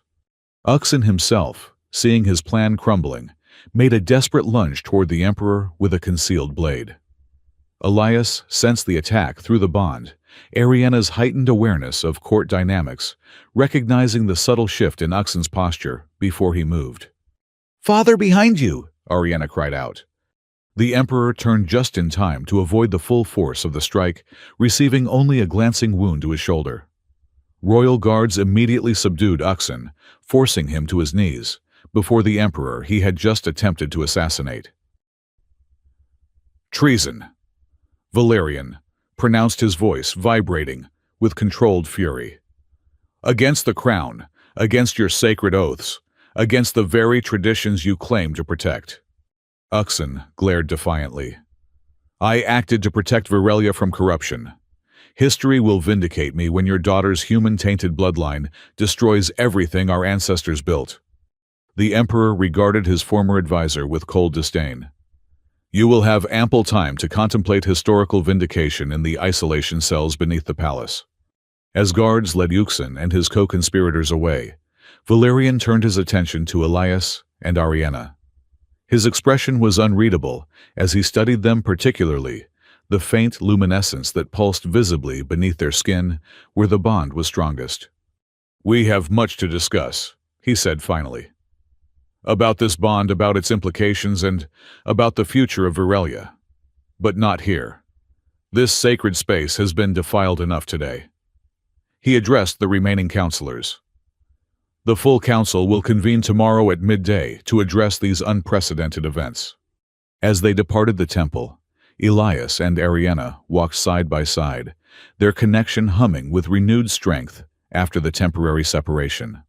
Uxan himself, seeing his plan crumbling, made a desperate lunge toward the Emperor with a concealed blade. Elias sensed the attack through the bond, Ariana's heightened awareness of court dynamics, recognizing the subtle shift in Uxan's posture before he moved. "Father, behind you!" Ariana cried out. The Emperor turned just in time to avoid the full force of the strike, receiving only a glancing wound to his shoulder. Royal guards immediately subdued Uxan, forcing him to his knees, before the Emperor he had just attempted to assassinate. "Treason!" Valerian pronounced, his voice vibrating with controlled fury. "Against the crown, against your sacred oaths, against the very traditions you claim to protect." Uxan glared defiantly. "I acted to protect Virelia from corruption. History will vindicate me when your daughter's human-tainted bloodline destroys everything our ancestors built." The Emperor regarded his former advisor with cold disdain. "You will have ample time to contemplate historical vindication in the isolation cells beneath the palace." As guards led Uxan and his co-conspirators away, Valerian turned his attention to Elias and Ariana. His expression was unreadable as he studied them, particularly the faint luminescence that pulsed visibly beneath their skin where the bond was strongest. "We have much to discuss," he said finally. "About this bond, about its implications, and about the future of Virelia. But not here. This sacred space has been defiled enough today." He addressed the remaining counselors. The full council will convene tomorrow at midday to address these unprecedented events. As they departed the temple, Elias and Ariana walked side by side, their connection humming with renewed strength after the temporary separation.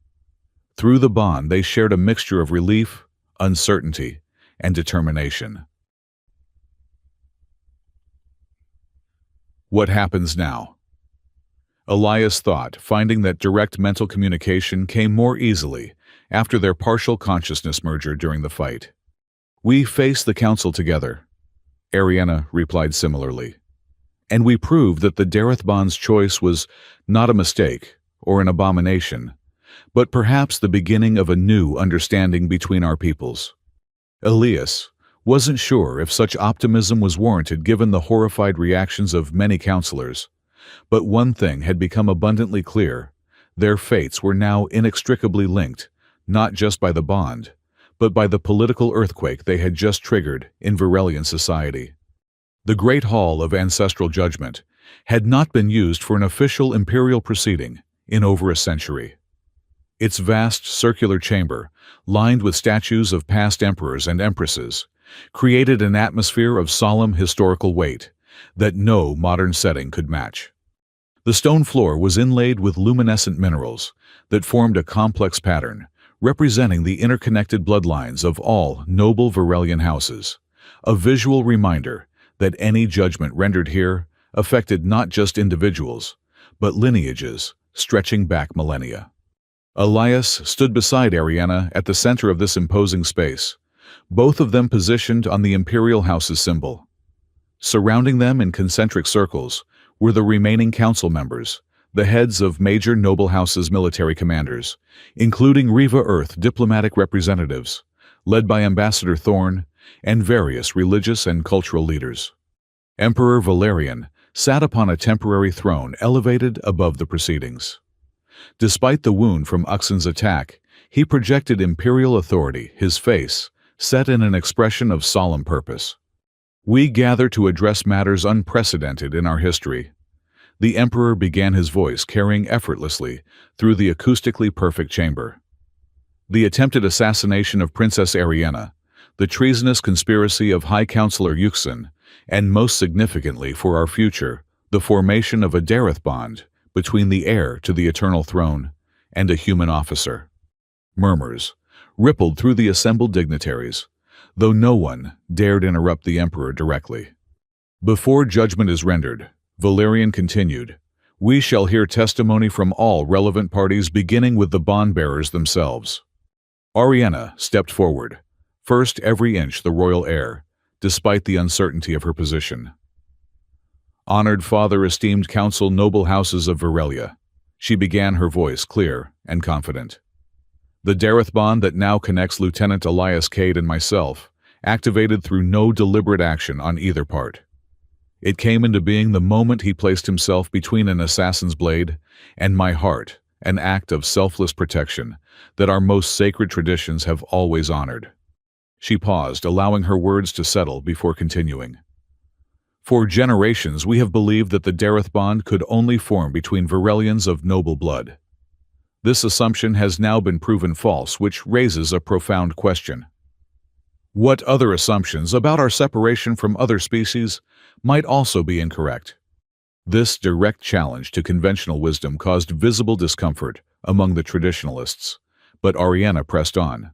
Through the bond, they shared a mixture of relief, uncertainty, and determination. What happens now? Elias thought, finding that direct mental communication came more easily after their partial consciousness merger during the fight. We face the council together, Ariana replied similarly. And we proved that the Dareth Bond's choice was not a mistake or an abomination, but perhaps the beginning of a new understanding between our peoples. Elias wasn't sure if such optimism was warranted given the horrified reactions of many counselors, but one thing had become abundantly clear: their fates were now inextricably linked, not just by the bond, but by the political earthquake they had just triggered in Varelian society. The Great Hall of Ancestral Judgment had not been used for an official imperial proceeding in over a century. Its vast circular chamber, lined with statues of past emperors and empresses, created an atmosphere of solemn historical weight that no modern setting could match. The stone floor was inlaid with luminescent minerals that formed a complex pattern, representing the interconnected bloodlines of all noble Varelian houses, a visual reminder that any judgment rendered here affected not just individuals, but lineages stretching back millennia. Elias stood beside Ariana at the center of this imposing space, both of them positioned on the imperial house's symbol. Surrounding them in concentric circles were the remaining council members, the heads of major noble houses' military commanders, including Riva Earth diplomatic representatives, led by Ambassador Thorn, and various religious and cultural leaders. Emperor Valerian sat upon a temporary throne elevated above the proceedings. Despite the wound from Uxan's attack, he projected imperial authority, his face set in an expression of solemn purpose. We gather to address matters unprecedented in our history. The emperor began, his voice carrying effortlessly through the acoustically perfect chamber. The attempted assassination of Princess Ariana, the treasonous conspiracy of High Counselor Uxan, and most significantly for our future, the formation of a Dareth bond between the heir to the eternal throne and a human officer. Murmurs rippled through the assembled dignitaries, though no one dared interrupt the emperor directly. Before judgment is rendered, Valerian continued, we shall hear testimony from all relevant parties, beginning with the bond-bearers themselves. Ariana stepped forward, first every inch the royal heir, despite the uncertainty of her position. Honored father, esteemed council, noble houses of Varelia, she began, her voice clear and confident. The Dareth bond that now connects Lieutenant Elias Cade and myself, activated through no deliberate action on either part. It came into being the moment he placed himself between an assassin's blade and my heart, an act of selfless protection that our most sacred traditions have always honored. She paused, allowing her words to settle before continuing. For generations we have believed that the Dareth bond could only form between Varelians of noble blood. This assumption has now been proven false, which raises a profound question. What other assumptions about our separation from other species might also be incorrect? This direct challenge to conventional wisdom caused visible discomfort among the traditionalists, but Ariana pressed on.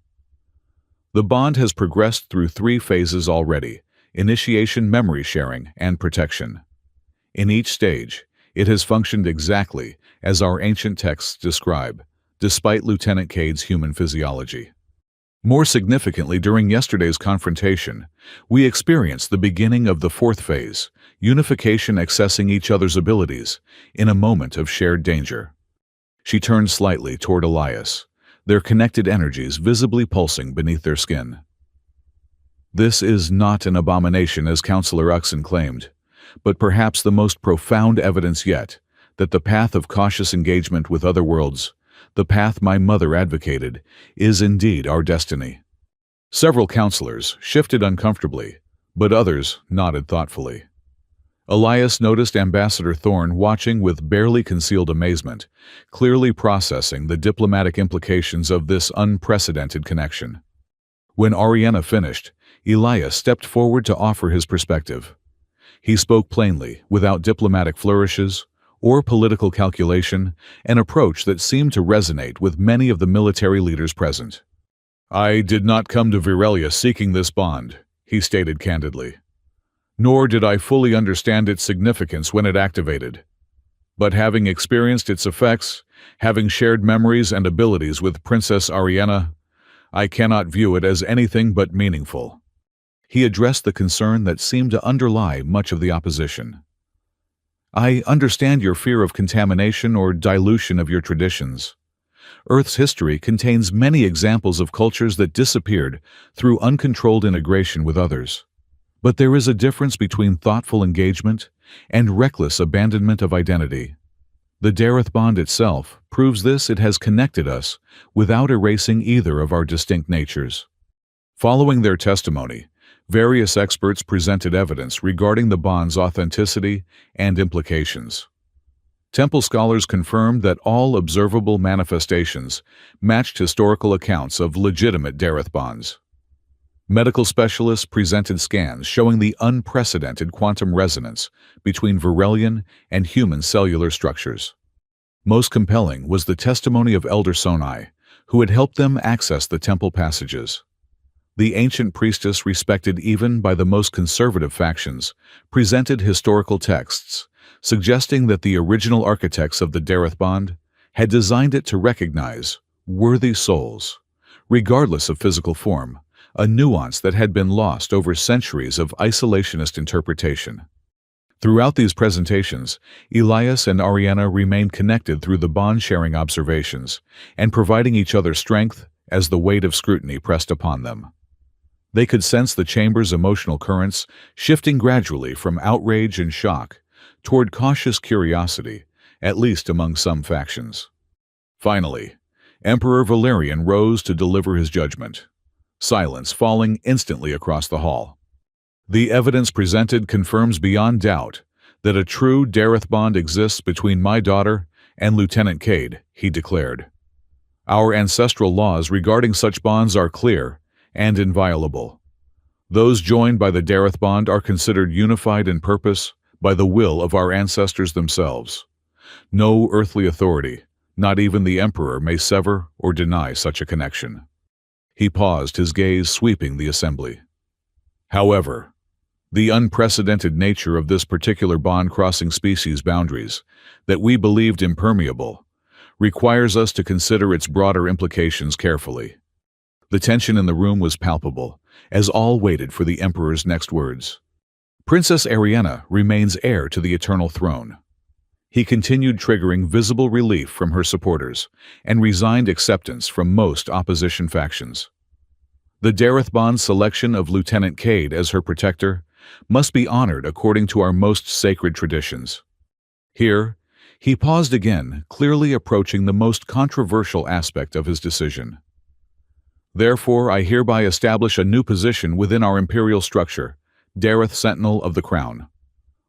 The bond has progressed through 3 phases already: initiation, memory sharing, and protection. In each stage, it has functioned exactly as our ancient texts describe, despite Lieutenant Cade's human physiology. More significantly, during yesterday's confrontation, we experienced the beginning of the 4th phase, unification, accessing each other's abilities in a moment of shared danger. She turned slightly toward Elias, their connected energies visibly pulsing beneath their skin. This is not an abomination, as Counselor Uxan claimed, but perhaps the most profound evidence yet that the path of cautious engagement with other worlds, the path my mother advocated, is indeed our destiny. Several counselors shifted uncomfortably, but others nodded thoughtfully. Elias noticed Ambassador Thorne watching with barely concealed amazement, clearly processing the diplomatic implications of this unprecedented connection. When Ariana finished, Elias stepped forward to offer his perspective. He spoke plainly, without diplomatic flourishes or political calculation, an approach that seemed to resonate with many of the military leaders present. "I did not come to Virelia seeking this bond," he stated candidly. "Nor did I fully understand its significance when it activated. But having experienced its effects, having shared memories and abilities with Princess Ariana, I cannot view it as anything but meaningful." He addressed the concern that seemed to underlie much of the opposition. "I understand your fear of contamination or dilution of your traditions. Earth's history contains many examples of cultures that disappeared through uncontrolled integration with others. But there is a difference between thoughtful engagement and reckless abandonment of identity. The Dareth bond itself proves this. It has connected us without erasing either of our distinct natures." Following their testimony, various experts presented evidence regarding the bond's authenticity and implications. Temple scholars confirmed that all observable manifestations matched historical accounts of legitimate Dareth bonds. Medical specialists presented scans showing the unprecedented quantum resonance between Virelian and human cellular structures. Most compelling was the testimony of Elder Sonai, who had helped them access the temple passages. The ancient priestess, respected even by the most conservative factions, presented historical texts, suggesting that the original architects of the Dareth bond had designed it to recognize worthy souls, regardless of physical form, a nuance that had been lost over centuries of isolationist interpretation. Throughout these presentations, Elias and Ariana remained connected through the bond-sharing observations and providing each other strength as the weight of scrutiny pressed upon them. They could sense the chamber's emotional currents shifting gradually from outrage and shock toward cautious curiosity, at least among some factions. Finally, Emperor Valerian rose to deliver his judgment, silence falling instantly across the hall. "The evidence presented confirms beyond doubt that a true Dareth bond exists between my daughter and Lieutenant Cade," he declared. "Our ancestral laws regarding such bonds are clear and inviolable. Those joined by the Dareth bond are considered unified in purpose by the will of our ancestors themselves. No earthly authority, not even the Emperor, may sever or deny such a connection." He paused, his gaze sweeping the assembly. "However, the unprecedented nature of this particular bond crossing species boundaries, that we believed impermeable, requires us to consider its broader implications carefully." The tension in the room was palpable, as all waited for the Emperor's next words. "Princess Ariana remains heir to the eternal throne." He continued, triggering visible relief from her supporters and resigned acceptance from most opposition factions. "The Dareth bond's selection of Lieutenant Cade as her protector must be honored according to our most sacred traditions." Here, he paused again, clearly approaching the most controversial aspect of his decision. "Therefore, I hereby establish a new position within our imperial structure, Dareth Sentinel of the Crown.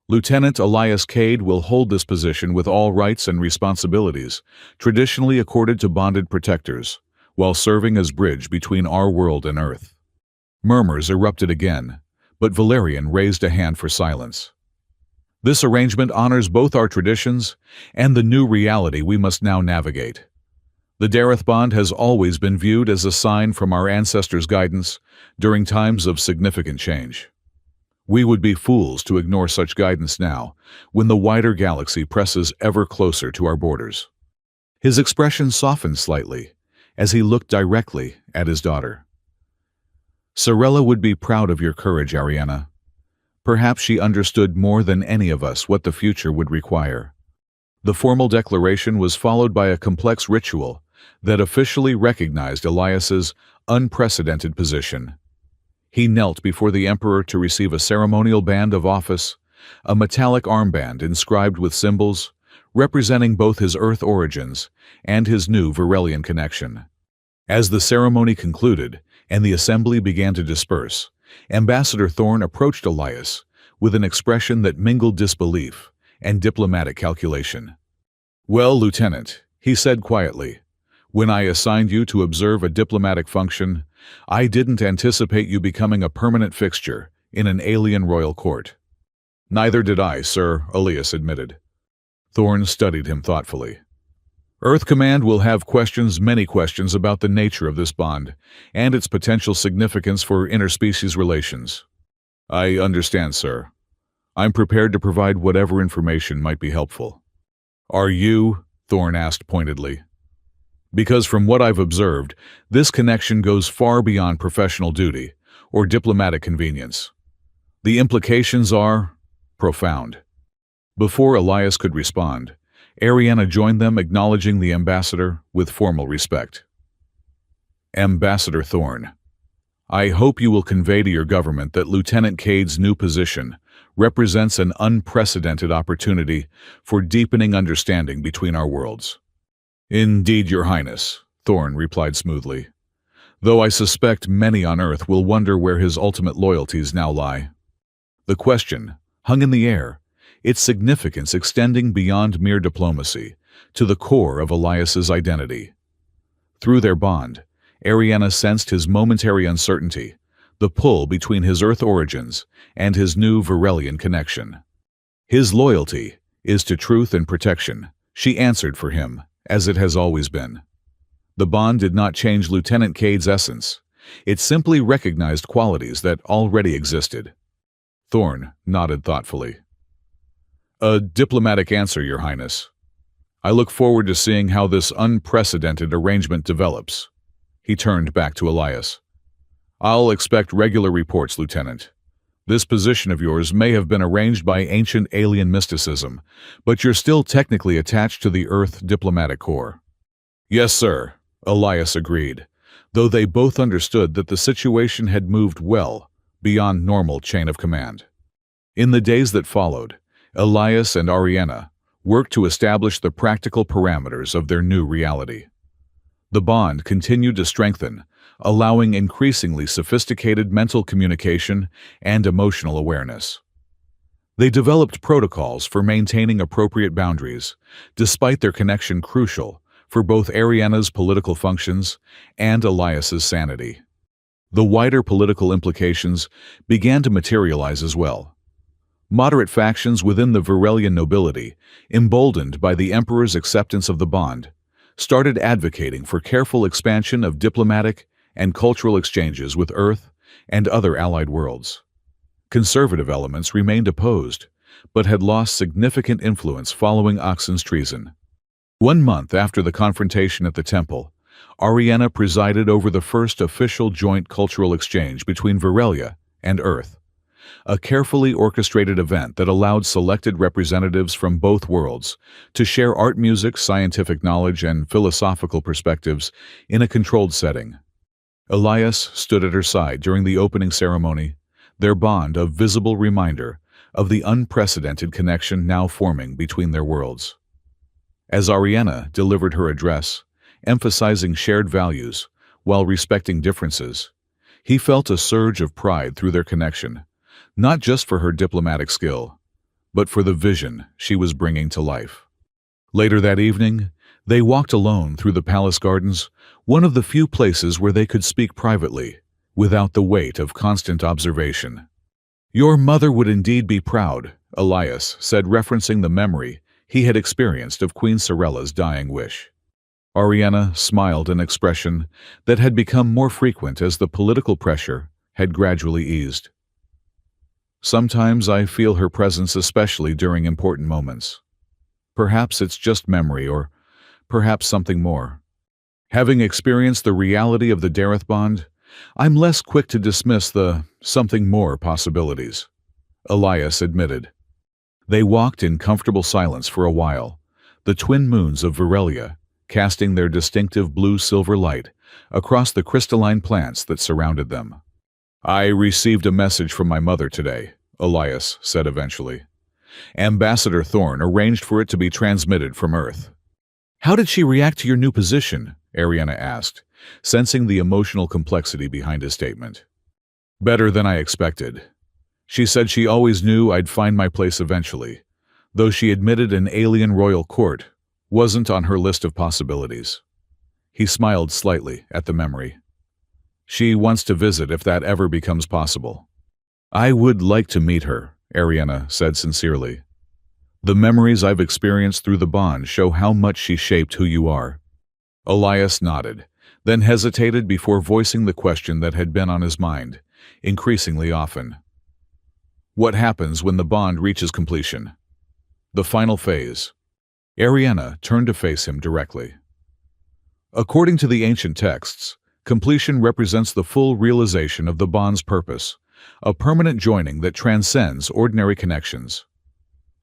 Lieutenant Elias Cade will hold this position with all rights and responsibilities traditionally accorded to bonded protectors, while serving as bridge between our world and Earth." Murmurs erupted again, but Valerian raised a hand for silence. "This arrangement honors both our traditions and the new reality we must now navigate. The Dareth bond has always been viewed as a sign from our ancestors' guidance during times of significant change. We would be fools to ignore such guidance now, when the wider galaxy presses ever closer to our borders." His expression softened slightly as he looked directly at his daughter. "Sorella would be proud of your courage, Ariana. Perhaps she understood more than any of us what the future would require." The formal declaration was followed by a complex ritual that officially recognized Elias's unprecedented position. He knelt before the Emperor to receive a ceremonial band of office, a metallic armband inscribed with symbols representing both his Earth origins and his new Virelian connection. As the ceremony concluded and the assembly began to disperse, Ambassador Thorne approached Elias with an expression that mingled disbelief and diplomatic calculation. "Well, Lieutenant," he said quietly, "when I assigned you to observe a diplomatic function, I didn't anticipate you becoming a permanent fixture in an alien royal court." "Neither did I, sir," Elias admitted. Thorne studied him thoughtfully. "Earth Command will have many questions about the nature of this bond and its potential significance for interspecies relations." "I understand, sir. I'm prepared to provide whatever information might be helpful." "Are you?" Thorne asked pointedly. "Because from what I've observed, this connection goes far beyond professional duty or diplomatic convenience. The implications are profound." Before Elias could respond, Ariana joined them, acknowledging the ambassador with formal respect. "Ambassador Thorne, I hope you will convey to your government that Lieutenant Cade's new position represents an unprecedented opportunity for deepening understanding between our worlds." "Indeed, Your Highness," Thorne replied smoothly, "though I suspect many on Earth will wonder where his ultimate loyalties now lie." The question hung in the air, its significance extending beyond mere diplomacy to the core of Elias's identity. Through their bond, Ariana sensed his momentary uncertainty, the pull between his Earth origins and his new Virelian connection. "His loyalty is to truth and protection," she answered for him, as it has always been. The bond did not change Lieutenant Cade's essence. It simply recognized qualities that already existed. Thorne nodded thoughtfully. "A diplomatic answer, Your Highness. I look forward to seeing how this unprecedented arrangement develops." He turned back to Elias. "I'll expect regular reports, Lieutenant. This position of yours may have been arranged by ancient alien mysticism, but you're still technically attached to the Earth diplomatic corps." "Yes, sir," Elias agreed, though they both understood that the situation had moved well beyond normal chain of command. In the days that followed, Elias and Ariana worked to establish the practical parameters of their new reality. The bond continued to strengthen, allowing increasingly sophisticated mental communication and emotional awareness. They developed protocols for maintaining appropriate boundaries, despite their connection crucial for both Ariana's political functions and Elias's sanity. The wider political implications began to materialize as well. Moderate factions within the Virelian nobility, emboldened by the Emperor's acceptance of the bond, started advocating for careful expansion of diplomatic and cultural exchanges with Earth and other allied worlds. Conservative elements remained opposed, but had lost significant influence following Oxen's treason. 1 month after the confrontation at the temple, Ariana presided over the first official joint cultural exchange between Virelia and Earth, a carefully orchestrated event that allowed selected representatives from both worlds to share art, music, scientific knowledge, and philosophical perspectives in a controlled setting. Elias stood at her side during the opening ceremony, their bond a visible reminder of the unprecedented connection now forming between their worlds. As Ariana delivered her address, emphasizing shared values while respecting differences, he felt a surge of pride through their connection, not just for her diplomatic skill, but for the vision she was bringing to life. Later that evening, they walked alone through the palace gardens, one of the few places where they could speak privately, without the weight of constant observation. "Your mother would indeed be proud," Elias said, referencing the memory he had experienced of Queen Sorella's dying wish. Ariana smiled, an expression that had become more frequent as the political pressure had gradually eased. "Sometimes I feel her presence, especially during important moments. Perhaps it's just memory, or perhaps something more. Having experienced the reality of the Dareth bond, I'm less quick to dismiss the something more possibilities," Elias admitted. They walked in comfortable silence for a while, the twin moons of Virelia casting their distinctive blue-silver light across the crystalline plants that surrounded them. "I received a message from my mother today," Elias said eventually. "Ambassador Thorne arranged for it to be transmitted from Earth." "How did she react to your new position?" Ariana asked, sensing the emotional complexity behind his statement. "Better than I expected. She said she always knew I'd find my place eventually, though she admitted an alien royal court wasn't on her list of possibilities. He smiled slightly at the memory. She wants to visit if that ever becomes possible. I would like to meet her, Ariana said sincerely. The memories I've experienced through the bond show how much she shaped who you are. Elias nodded, then hesitated before voicing the question that had been on his mind, increasingly often. What happens when the bond reaches completion? The final phase. Ariana turned to face him directly. According to the ancient texts, completion represents the full realization of the bond's purpose, a permanent joining that transcends ordinary connections.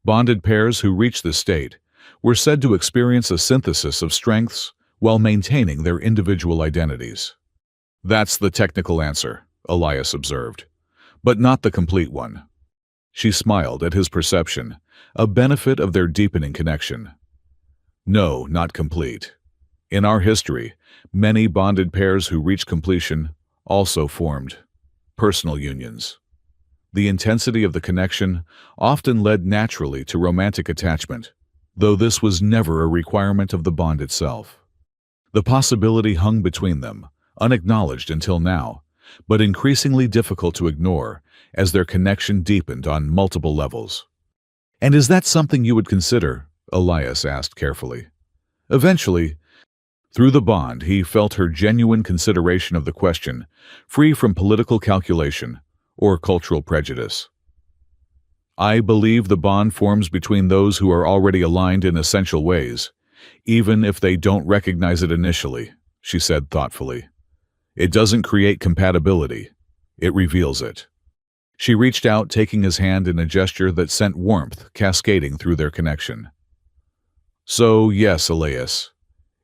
Bonded pairs who reach this state were said to experience a synthesis of strengths while maintaining their individual identities. That's the technical answer, Elias observed, but not the complete one. She smiled at his perception, a benefit of their deepening connection. No, not complete. In our history, many bonded pairs who reached completion also formed personal unions. The intensity of the connection often led naturally to romantic attachment, though this was never a requirement of the bond itself. The possibility hung between them, unacknowledged until now, but increasingly difficult to ignore as their connection deepened on multiple levels. And is that something you would consider? Elias asked carefully. Eventually, through the bond, he felt her genuine consideration of the question, free from political calculation or cultural prejudice. I believe the bond forms between those who are already aligned in essential ways, even if they don't recognize it initially, she said thoughtfully. It doesn't create compatibility, it reveals it. She reached out, taking his hand in a gesture that sent warmth cascading through their connection. So, yes, Elias,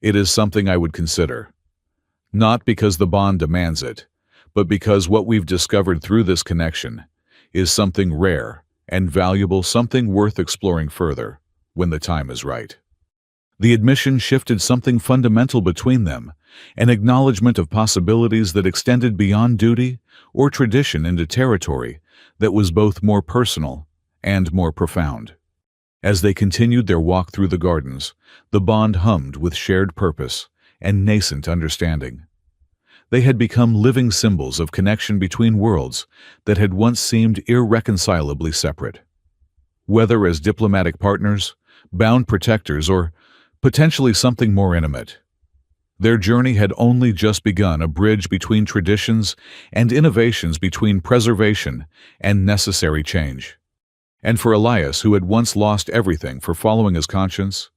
it is something I would consider. Not because the bond demands it, but because what we've discovered through this connection is something rare and valuable, something worth exploring further when the time is right. The admission shifted something fundamental between them, an acknowledgement of possibilities that extended beyond duty or tradition into territory that was both more personal and more profound. As they continued their walk through the gardens, the bond hummed with shared purpose and nascent understanding. They had become living symbols of connection between worlds that had once seemed irreconcilably separate. Whether as diplomatic partners, bound protectors, or potentially something more intimate, their journey had only just begun, a bridge between traditions and innovations, between preservation and necessary change. And for Elias, who had once lost everything for following his conscience,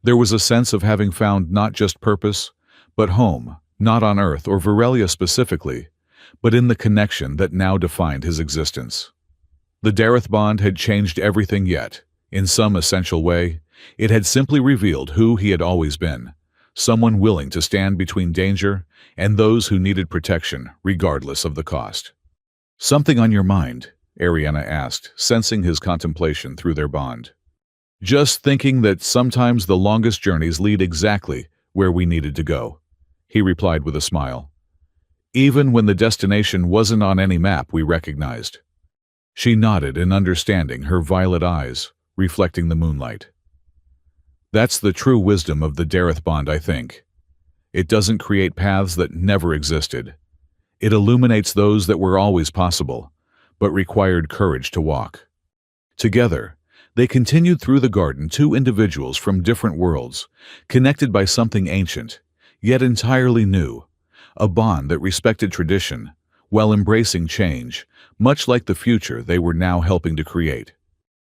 there was a sense of having found not just purpose, but home, not on Earth or Virelia specifically, but in the connection that now defined his existence. The Dareth bond had changed everything, yet, in some essential way, it had simply revealed who he had always been, someone willing to stand between danger and those who needed protection, regardless of the cost. Something on your mind? Ariana asked, sensing his contemplation through their bond. Just thinking that sometimes the longest journeys lead exactly where we needed to go, he replied with a smile. Even when the destination wasn't on any map we recognized. She nodded in understanding, her violet eyes reflecting the moonlight. That's the true wisdom of the Dareth bond, I think. It doesn't create paths that never existed. It illuminates those that were always possible, but required courage to walk. Together, they continued through the garden, two individuals from different worlds, connected by something ancient, yet entirely new, a bond that respected tradition, while embracing change, much like the future they were now helping to create.